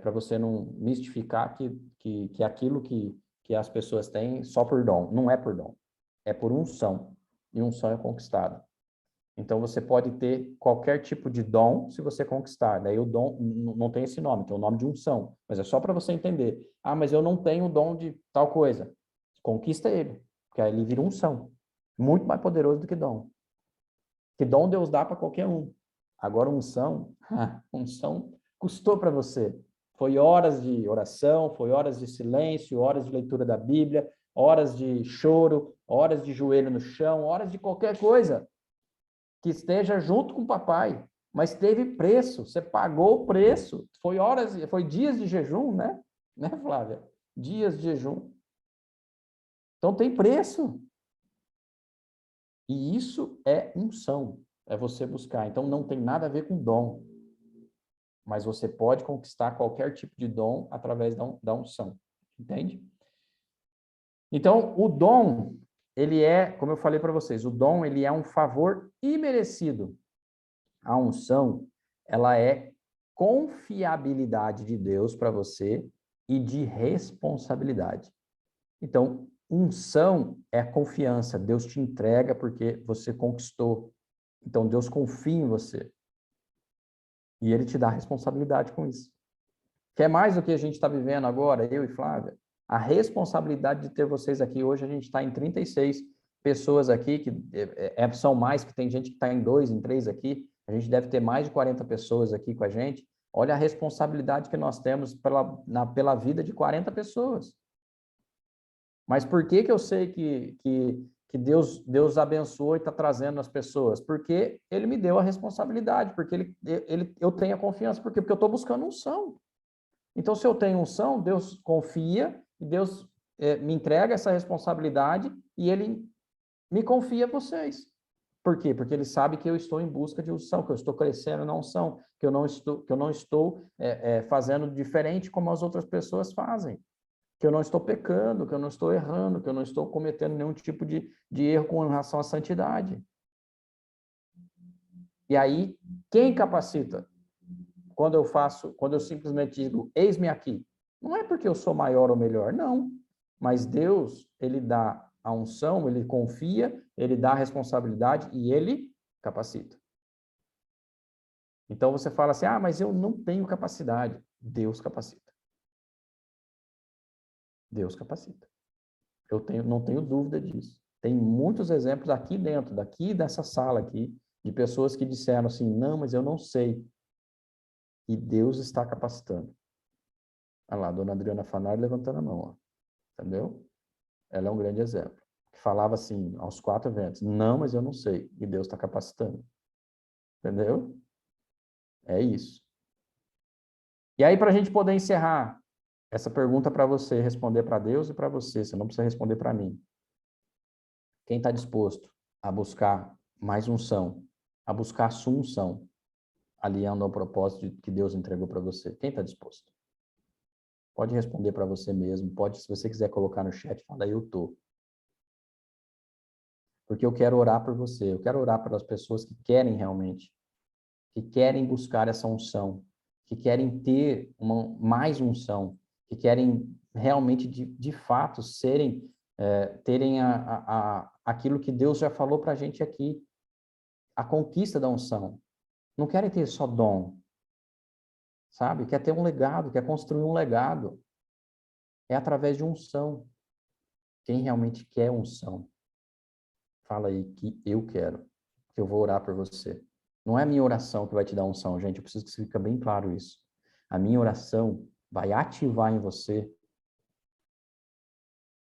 para você não mistificar que aquilo que as pessoas têm só por dom. Não é por dom. É por unção. E unção é conquistada. Então, você pode ter qualquer tipo de dom se você conquistar. Daí o dom não tem esse nome, tem o nome de unção. Mas é só para você entender. Mas eu não tenho o dom de tal coisa. Conquista ele, porque aí ele vira unção. Muito mais poderoso do que dom. Que dom Deus dá para qualquer um. Agora unção custou para você. Foi horas de oração, foi horas de silêncio, horas de leitura da Bíblia, horas de choro, horas de joelho no chão, horas de qualquer coisa que esteja junto com o papai, mas teve preço, você pagou o preço, foi dias de jejum, né? Né, Flávia? Dias de jejum. Então tem preço. E isso é unção, é você buscar. Então não tem nada a ver com dom, mas você pode conquistar qualquer tipo de dom através da unção, entende? Então o dom, ele é, como eu falei para vocês, o dom ele é um favor imerecido. A unção, ela é confiabilidade de Deus para você e de responsabilidade. Então, unção é confiança. Deus te entrega porque você conquistou. Então, Deus confia em você. E Ele te dá responsabilidade com isso. Que é mais do que a gente está vivendo agora, eu e Flávia. A responsabilidade de ter vocês aqui. Hoje a gente está em 36 pessoas aqui, que são mais, que tem gente que está em 2, em 3 aqui. A gente deve ter mais de 40 pessoas aqui com a gente. Olha a responsabilidade que nós temos pela vida de 40 pessoas. Mas por que eu sei que Deus abençoou e está trazendo as pessoas? Porque Ele me deu a responsabilidade, porque eu tenho a confiança. Por quê? Porque eu estou buscando unção. Então, se eu tenho unção, Deus confia, e Deus me entrega essa responsabilidade, e Ele me confia a vocês. Por quê? Porque ele sabe que eu estou em busca de unção, que eu estou crescendo na unção, que eu não estou fazendo diferente como as outras pessoas fazem, que eu não estou pecando, que eu não estou errando, que eu não estou cometendo nenhum tipo de erro com relação à santidade. E aí, quem capacita? Quando eu simplesmente digo, eis-me aqui, não é porque eu sou maior ou melhor, não. Mas Deus, ele dá a unção, ele confia, ele dá a responsabilidade e ele capacita. Então você fala assim, mas eu não tenho capacidade. Deus capacita. Deus capacita. Não tenho dúvida disso. Tem muitos exemplos aqui dentro, daqui dessa sala aqui, de pessoas que disseram assim, não, mas eu não sei. E Deus está capacitando. Olha lá, a dona Adriana Fanari levantando a mão, ó. Entendeu? Ela é um grande exemplo. Que falava assim, aos 4 ventos, não, mas eu não sei. E Deus está capacitando. Entendeu? É isso. E aí, para a gente poder encerrar essa pergunta para você, responder para Deus e para você não precisa responder para mim. Quem está disposto a buscar mais unção, a buscar a sua unção, alinhando ao propósito que Deus entregou para você? Quem está disposto? Pode responder para você mesmo, pode, se você quiser colocar no chat, fala, eu tô. Porque eu quero orar por você, eu quero orar pelas pessoas que querem realmente, que querem buscar essa unção, que querem ter mais unção, que querem realmente, de fato, terem aquilo que Deus já falou para a gente aqui, a conquista da unção. Não querem ter só dom, sabe? Quer ter um legado, quer construir um legado. É através de unção. Quem realmente quer unção, fala aí que eu quero, que eu vou orar por você. Não é a minha oração que vai te dar unção, gente. Eu preciso que fique bem claro isso. A minha oração vai ativar em você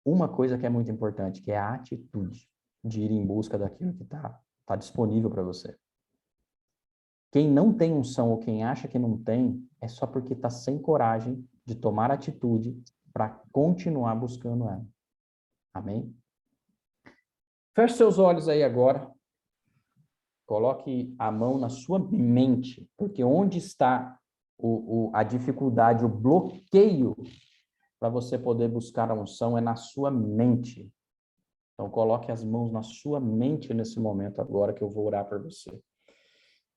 uma coisa que é muito importante, que é a atitude de ir em busca daquilo que tá disponível para você. Quem não tem unção ou quem acha que não tem, é só porque está sem coragem de tomar atitude para continuar buscando ela. Amém? Feche seus olhos aí agora. Coloque a mão na sua mente, porque onde está a dificuldade, o bloqueio para você poder buscar a unção é na sua mente. Então, coloque as mãos na sua mente nesse momento agora que eu vou orar por você.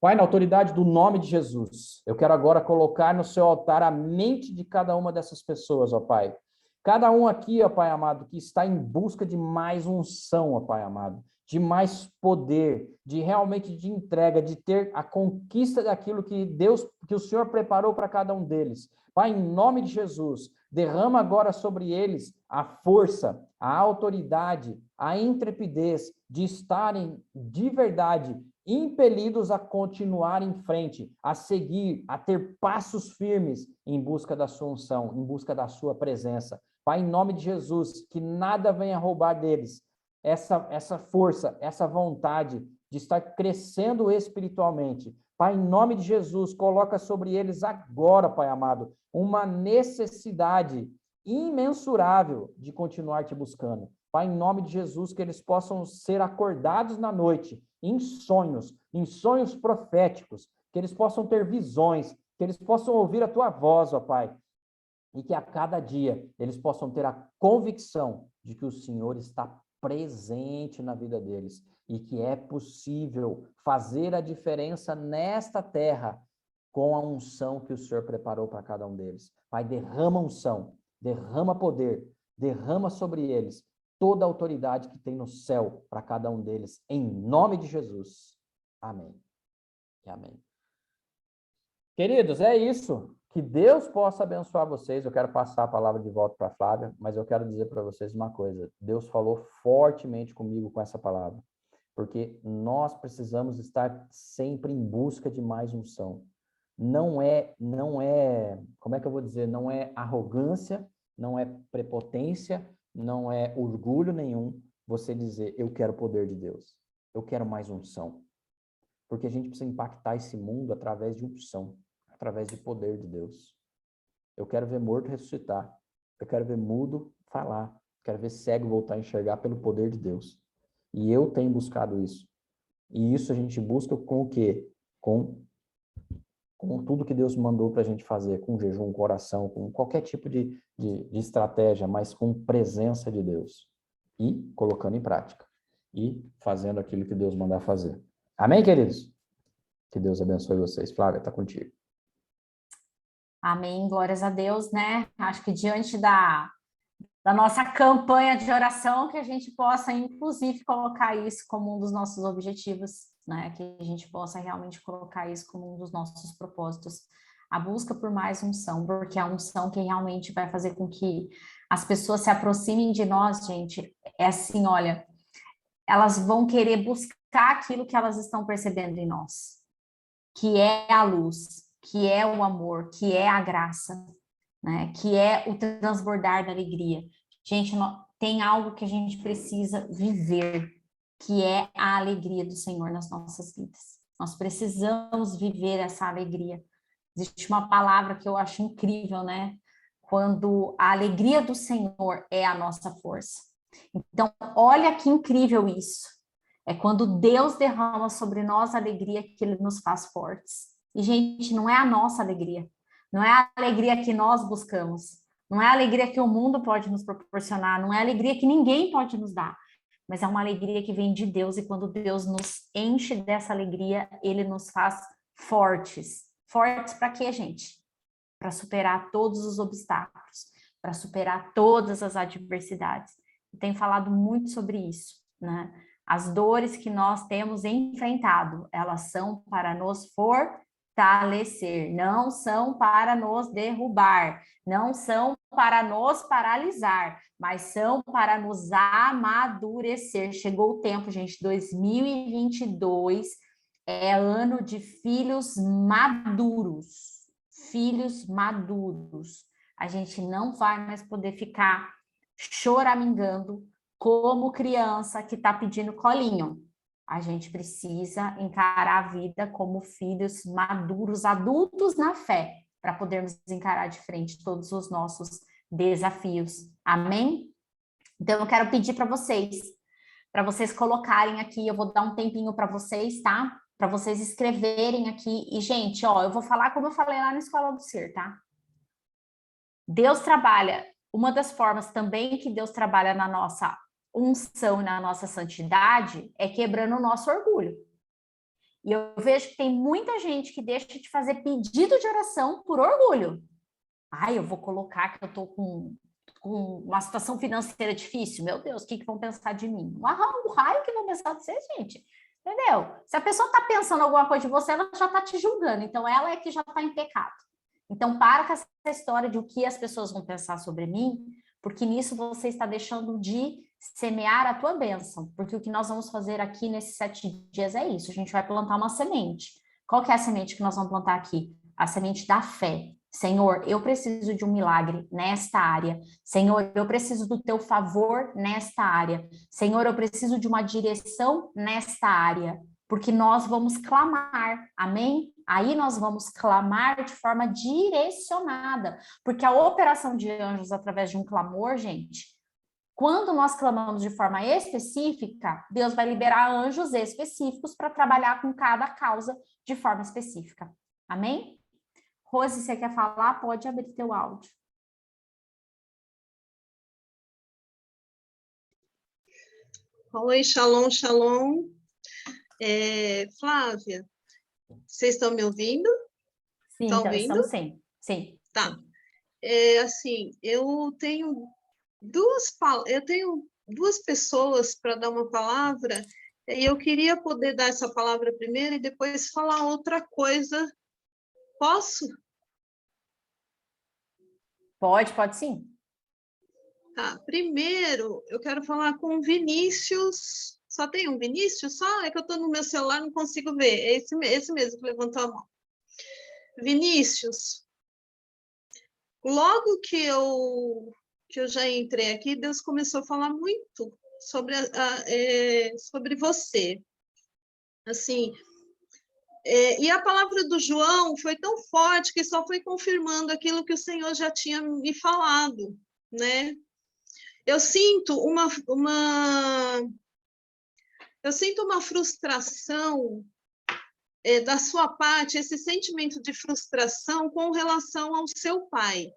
Pai, na autoridade do nome de Jesus, eu quero agora colocar no seu altar a mente de cada uma dessas pessoas, ó Pai. Cada um aqui, ó Pai amado, que está em busca de mais unção, ó Pai amado, de mais poder, de realmente de entrega, de ter a conquista daquilo que o Senhor preparou para cada um deles. Pai, em nome de Jesus, derrama agora sobre eles a força, a autoridade, a intrepidez de estarem de verdade impelidos a continuar em frente, a seguir, a ter passos firmes em busca da sua unção, em busca da sua presença. Pai, em nome de Jesus, que nada venha roubar deles essa força, essa vontade de estar crescendo espiritualmente. Pai, em nome de Jesus, coloca sobre eles agora, Pai amado, uma necessidade imensurável de continuar te buscando. Pai, em nome de Jesus, que eles possam ser acordados na noite, em sonhos proféticos, que eles possam ter visões, que eles possam ouvir a tua voz, ó Pai, e que a cada dia eles possam ter a convicção de que o Senhor está presente na vida deles e que é possível fazer a diferença nesta terra com a unção que o Senhor preparou para cada um deles. Pai, derrama unção, derrama poder, derrama sobre eles toda a autoridade que tem no céu para cada um deles, em nome de Jesus. Amém. E amém. Queridos, é isso. Que Deus possa abençoar vocês. Eu quero passar a palavra de volta para a Flávia, mas eu quero dizer para vocês uma coisa. Deus falou fortemente comigo com essa palavra, porque nós precisamos estar sempre em busca de mais unção. Não é, como é que eu vou dizer? Não é arrogância, não é prepotência, não é orgulho nenhum você dizer, eu quero o poder de Deus, eu quero mais unção. Porque a gente precisa impactar esse mundo através de unção, através de poder de Deus. Eu quero ver morto ressuscitar, eu quero ver mudo falar, quero ver cego voltar a enxergar pelo poder de Deus. E eu tenho buscado isso. E isso a gente busca com o quê? Com tudo que Deus mandou para a gente fazer, com jejum, com oração, com qualquer tipo de estratégia, mas com presença de Deus. E colocando em prática. E fazendo aquilo que Deus mandar fazer. Amém, queridos? Que Deus abençoe vocês. Flávia, está contigo. Amém, glórias a Deus, né? Acho que diante da nossa campanha de oração, que a gente possa, inclusive, colocar isso como um dos nossos objetivos, né? Que a gente possa realmente colocar isso como um dos nossos propósitos. A busca por mais unção, porque a unção que realmente vai fazer com que as pessoas se aproximem de nós, gente, é assim, olha, elas vão querer buscar aquilo que elas estão percebendo em nós, que é a luz, que é o amor, que é a graça, né? Que é o transbordar da alegria. Gente, tem algo que a gente precisa viver, que é a alegria do Senhor nas nossas vidas. Nós precisamos viver essa alegria. Existe uma palavra que eu acho incrível, né? Quando a alegria do Senhor é a nossa força. Então, olha que incrível isso. É quando Deus derrama sobre nós a alegria que Ele nos faz fortes. E, gente, não é a nossa alegria. Não é a alegria que nós buscamos. Não é a alegria que o mundo pode nos proporcionar. Não é a alegria que ninguém pode nos dar. Mas é uma alegria que vem de Deus. E quando Deus nos enche dessa alegria, Ele nos faz fortes. Fortes para quê, gente? Para superar todos os obstáculos. Para superar todas as adversidades. Eu tenho falado muito sobre isso, né? As dores que nós temos enfrentado, elas são para nos fortalecer, não são para nos derrubar, não são para nos paralisar, mas são para nos amadurecer. Chegou o tempo, gente, 2022 é ano de filhos maduros, filhos maduros. A gente não vai mais poder ficar choramingando como criança que está pedindo colinho. A gente precisa encarar a vida como filhos maduros, adultos na fé, para podermos encarar de frente todos os nossos desafios. Amém? Então, eu quero pedir para vocês colocarem aqui, eu vou dar um tempinho para vocês, tá? Para vocês escreverem aqui. E, gente, ó, eu vou falar como eu falei lá na Escola do Ser, tá? Deus trabalha, uma das formas também que Deus trabalha na nossa unção, na nossa santidade, é quebrando o nosso orgulho. E eu vejo que tem muita gente que deixa de fazer pedido de oração por orgulho. Ai, eu vou colocar que eu estou com uma situação financeira difícil. Meu Deus, o que vão pensar de mim? O raio que vão pensar de você, gente. Entendeu? Se a pessoa está pensando alguma coisa de você, ela já está te julgando. Então, ela é que já está em pecado. Então, para com essa história de o que as pessoas vão pensar sobre mim, porque nisso você está deixando de semear a tua bênção. Porque o que nós vamos fazer aqui nesses 7 dias é isso. A gente vai plantar uma semente. Qual que é a semente que nós vamos plantar aqui? A semente da fé. Senhor, eu preciso de um milagre nesta área. Senhor, eu preciso do teu favor nesta área. Senhor, eu preciso de uma direção nesta área. Porque nós vamos clamar, amém? Aí nós vamos clamar de forma direcionada. Porque a operação de anjos através de um clamor, gente, quando nós clamamos de forma específica, Deus vai liberar anjos específicos para trabalhar com cada causa de forma específica. Amém? Rose, você quer falar? Pode abrir teu áudio. Oi, shalom, shalom. Flávia, vocês estão me ouvindo? Sim, então, estamos sim. Sim. Tá. Assim, eu tenho duas pessoas para dar uma palavra, e eu queria poder dar essa palavra primeiro e depois falar outra coisa. Posso? Pode sim. Tá. Primeiro, eu quero falar com o Vinícius. Só tem um Vinícius? Só é que eu estou no meu celular, não consigo ver. É esse mesmo que levantou a mão. Vinícius, logo que eu já entrei aqui, Deus começou a falar muito sobre você. Assim, e a palavra do João foi tão forte que só foi confirmando aquilo que o Senhor já tinha me falado, né? Eu sinto Eu sinto uma frustração da sua parte, esse sentimento de frustração com relação ao seu pai.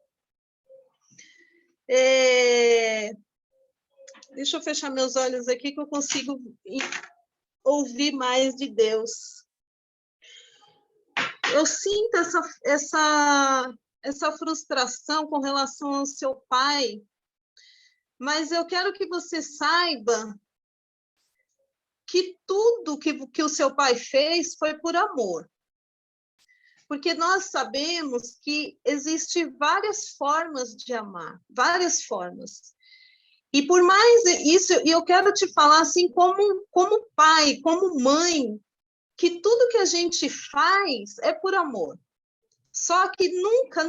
Deixa eu fechar meus olhos aqui que eu consigo ouvir mais de Deus. Eu sinto essa frustração com relação ao seu pai, mas eu quero que você saiba que tudo que o seu pai fez foi por amor. Porque nós sabemos que existem várias formas de amar, várias formas. E por mais isso, eu quero te falar assim, como pai, como mãe, que tudo que a gente faz é por amor. Só que nunca,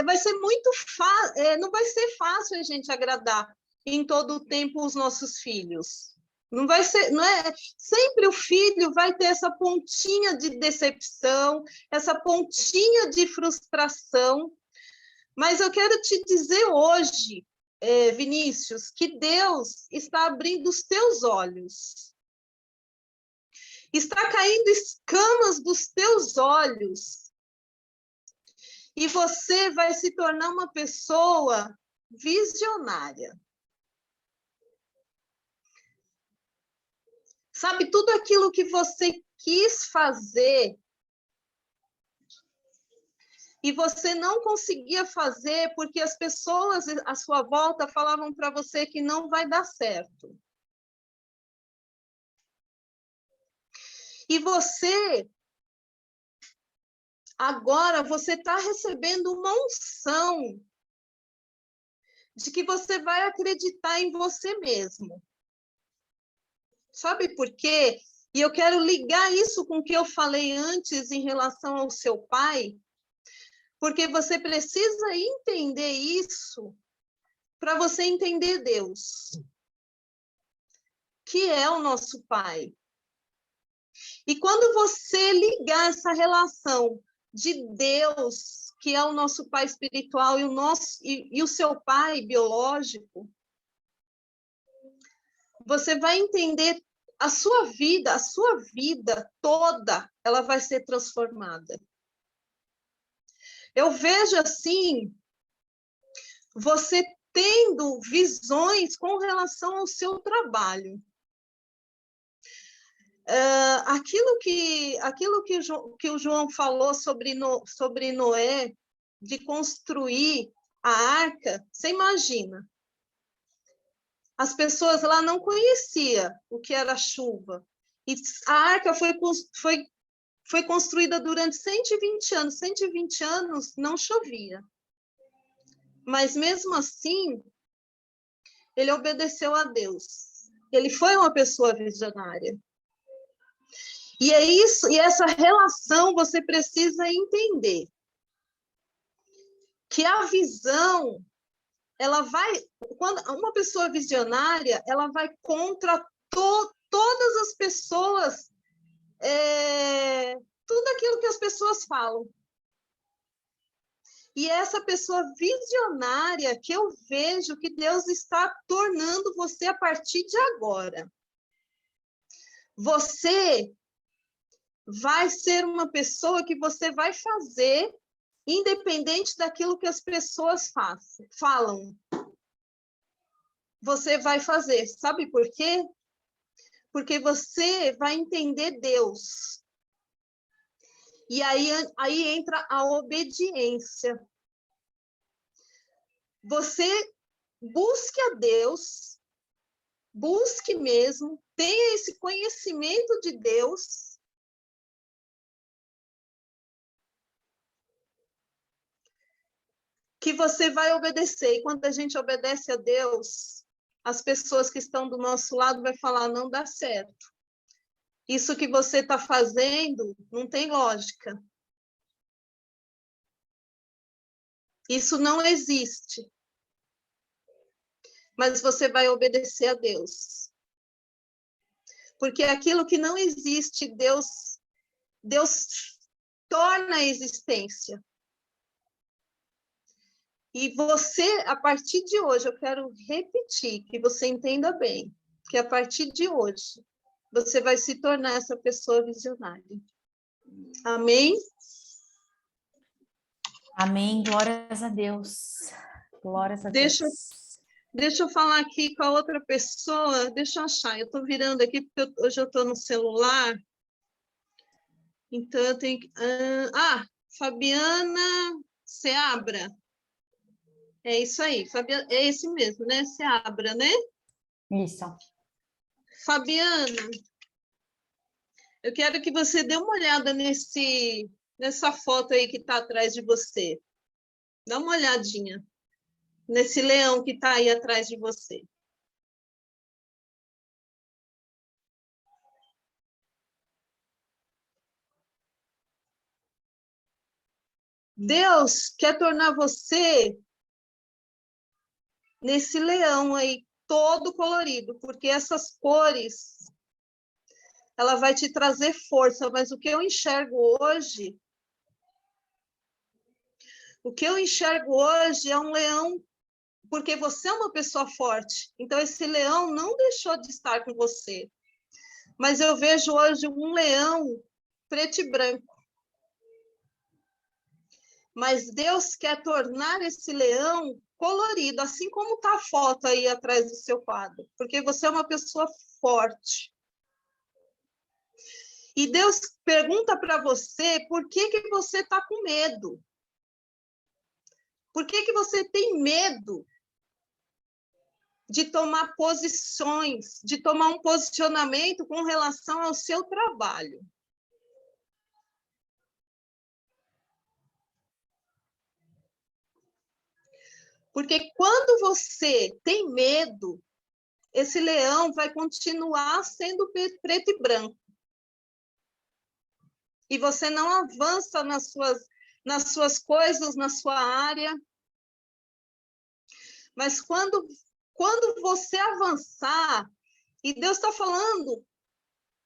vai ser muito fácil, não vai ser fácil a gente agradar em todo o tempo os nossos filhos. Não vai ser, não é? Sempre o filho vai ter essa pontinha de decepção, essa pontinha de frustração. Mas eu quero te dizer hoje, Vinícius, que Deus está abrindo os teus olhos. Está caindo escamas dos teus olhos. E você vai se tornar uma pessoa visionária. Sabe, tudo aquilo que você quis fazer e você não conseguia fazer porque as pessoas à sua volta falavam para você que não vai dar certo. E agora você está recebendo uma unção de que você vai acreditar em você mesmo. Sabe por quê? E eu quero ligar isso com o que eu falei antes em relação ao seu pai, porque você precisa entender isso para você entender Deus, que é o nosso pai. E quando você ligar essa relação de Deus, que é o nosso pai espiritual, e o seu pai biológico, você vai entender a sua vida toda, ela vai ser transformada. Eu vejo assim, você tendo visões com relação ao seu trabalho. Aquilo que o João falou sobre Noé, de construir a arca, você imagina. As pessoas lá não conheciam o que era chuva. E a arca foi construída durante 120 anos. 120 anos não chovia. Mas, mesmo assim, ele obedeceu a Deus. Ele foi uma pessoa visionária. E é isso, e essa relação você precisa entender. Que a visão, ela vai... Quando uma pessoa visionária, ela vai contra todas as pessoas, tudo aquilo que as pessoas falam. E essa pessoa visionária que eu vejo que Deus está tornando você a partir de agora. Você vai ser uma pessoa que você vai fazer independente daquilo que as pessoas falam. Você vai fazer. Sabe por quê? Porque você vai entender Deus. E aí entra a obediência. Você busque a Deus, busque mesmo, tenha esse conhecimento de Deus. Que você vai obedecer. E quando a gente obedece a Deus, as pessoas que estão do nosso lado vão falar, não dá certo. Isso que você está fazendo não tem lógica. Isso não existe. Mas você vai obedecer a Deus. Porque aquilo que não existe, Deus torna a existência. E você, a partir de hoje, eu quero repetir, que você entenda bem. que a partir de hoje você vai se tornar essa pessoa visionária. Amém? Amém. Glórias a Deus. Glórias a Deixa eu falar aqui com a outra pessoa. Deixa eu achar. Eu estou virando aqui porque hoje eu estou no celular. Então, eu tenho que... Fabiana Seabra. É isso aí. Fabiana, é esse mesmo, né? Seabra, né? Isso. Fabiana, eu quero que você dê uma olhada nessa foto aí que está atrás de você. Dá uma olhadinha nesse leão que está aí atrás de você. Deus quer tornar você nesse leão aí, todo colorido, porque essas cores, ela vai te trazer força, mas o que eu enxergo hoje é um leão, porque você é uma pessoa forte, então esse leão não deixou de estar com você, mas eu vejo hoje um leão preto e branco. Mas Deus quer tornar esse leão colorido, assim como está a foto aí atrás do seu quadro, porque você é uma pessoa forte. E Deus pergunta para você por que você está com medo. Por que você tem medo de tomar posições, de tomar um posicionamento com relação ao seu trabalho? Porque quando você tem medo, esse leão vai continuar sendo preto e branco. E você não avança nas suas coisas, na sua área. Mas quando você avançar, e Deus está falando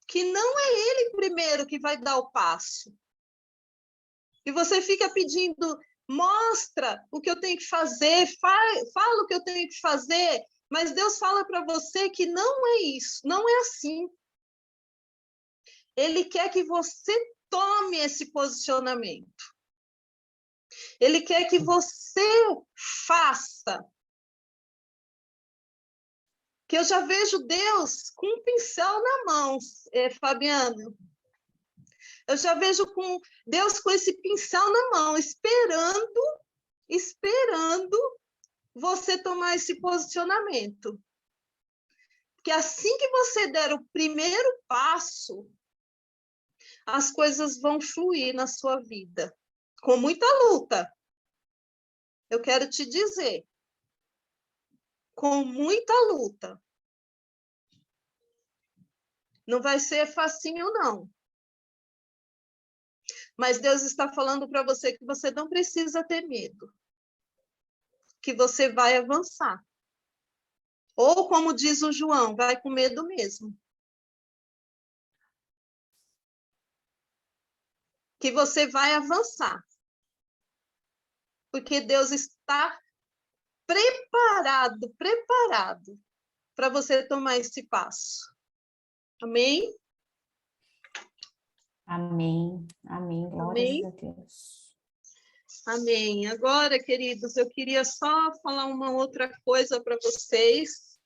que não é Ele primeiro que vai dar o passo. E você fica pedindo, mostra o que eu tenho que fazer, fala o que eu tenho que fazer, mas Deus fala para você que não é isso, não é assim. Ele quer que você tome esse posicionamento. Ele quer que você faça. Que eu já vejo Deus com um pincel na mão, Fabiano. Eu já vejo Deus com esse pincel na mão, esperando você tomar esse posicionamento. Porque assim que você der o primeiro passo, as coisas vão fluir na sua vida. Com muita luta. Eu quero te dizer. Com muita luta. Não vai ser facinho, não. Mas Deus está falando para você que você não precisa ter medo. Que você vai avançar. Ou, como diz o João, vai com medo mesmo. Que você vai avançar. Porque Deus está preparado para você tomar esse passo. Amém? Amém. Amém. Glórias Amém? a Deus. Amém. Agora, queridos, eu queria só falar uma outra coisa para vocês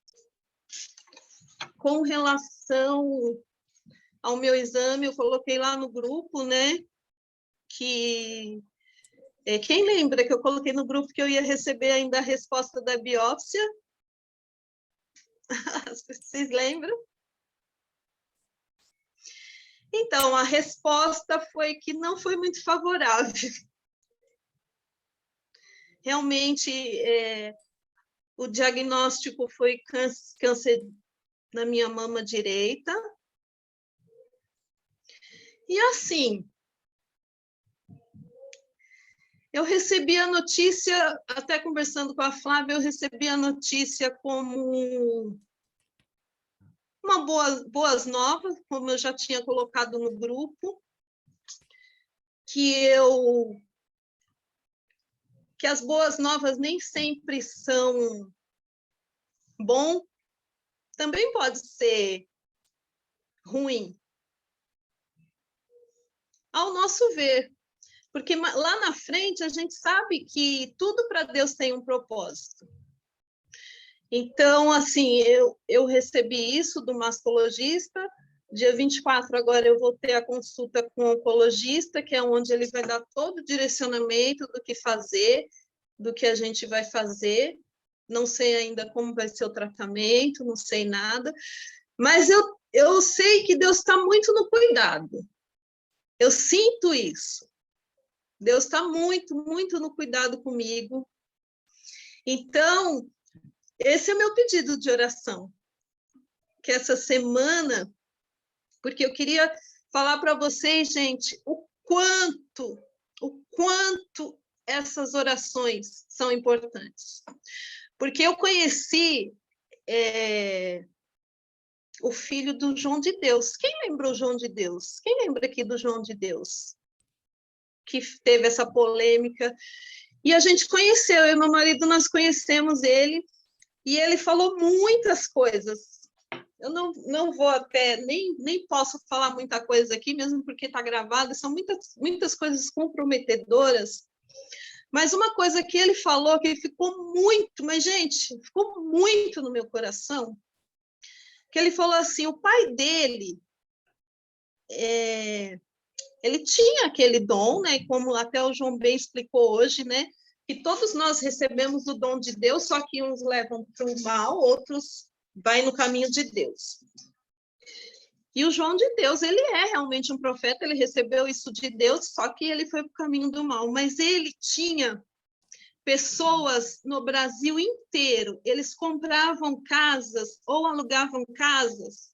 com relação ao meu exame. Eu coloquei lá no grupo, né? Que quem lembra que eu coloquei no grupo que eu ia receber ainda a resposta da biópsia? Vocês lembram? Então, a resposta foi que não foi muito favorável. Realmente, o diagnóstico foi câncer na minha mama direita. E assim, eu recebi a notícia, até conversando com a Flávia, eu recebi a notícia como boas novas, como eu já tinha colocado no grupo, que as boas novas nem sempre são bom, também pode ser ruim, ao nosso ver. Porque lá na frente a gente sabe que tudo para Deus tem um propósito. Então, assim, eu recebi isso do mastologista. Dia 24 agora eu vou ter a consulta com o oncologista, que é onde ele vai dar todo o direcionamento do que fazer, do que a gente vai fazer. Não sei ainda como vai ser o tratamento, não sei nada. Mas eu sei que Deus está muito no cuidado. Eu sinto isso. Deus está muito, muito no cuidado comigo. Então, esse é meu pedido de oração. Que essa semana, porque eu queria falar para vocês, gente, o quanto essas orações são importantes. Porque eu conheci o filho do João de Deus. Quem lembra o João de Deus? Quem lembra aqui do João de Deus? Que teve essa polêmica. E a gente conheceu, eu e meu marido, nós conhecemos ele, e ele falou muitas coisas. Eu não vou até, nem posso falar muita coisa aqui, mesmo porque está gravado, são muitas coisas comprometedoras. Mas uma coisa que ele falou que ficou muito, mas, gente, ficou muito no meu coração, que ele falou assim, o pai dele, ele tinha aquele dom, né? Como até o João bem explicou hoje, né? Que todos nós recebemos o dom de Deus, só que uns levam para o mal, outros vai no caminho de Deus. E o João de Deus, ele é realmente um profeta, ele recebeu isso de Deus, só que ele foi para o caminho do mal. Mas ele tinha pessoas no Brasil inteiro, eles compravam casas ou alugavam casas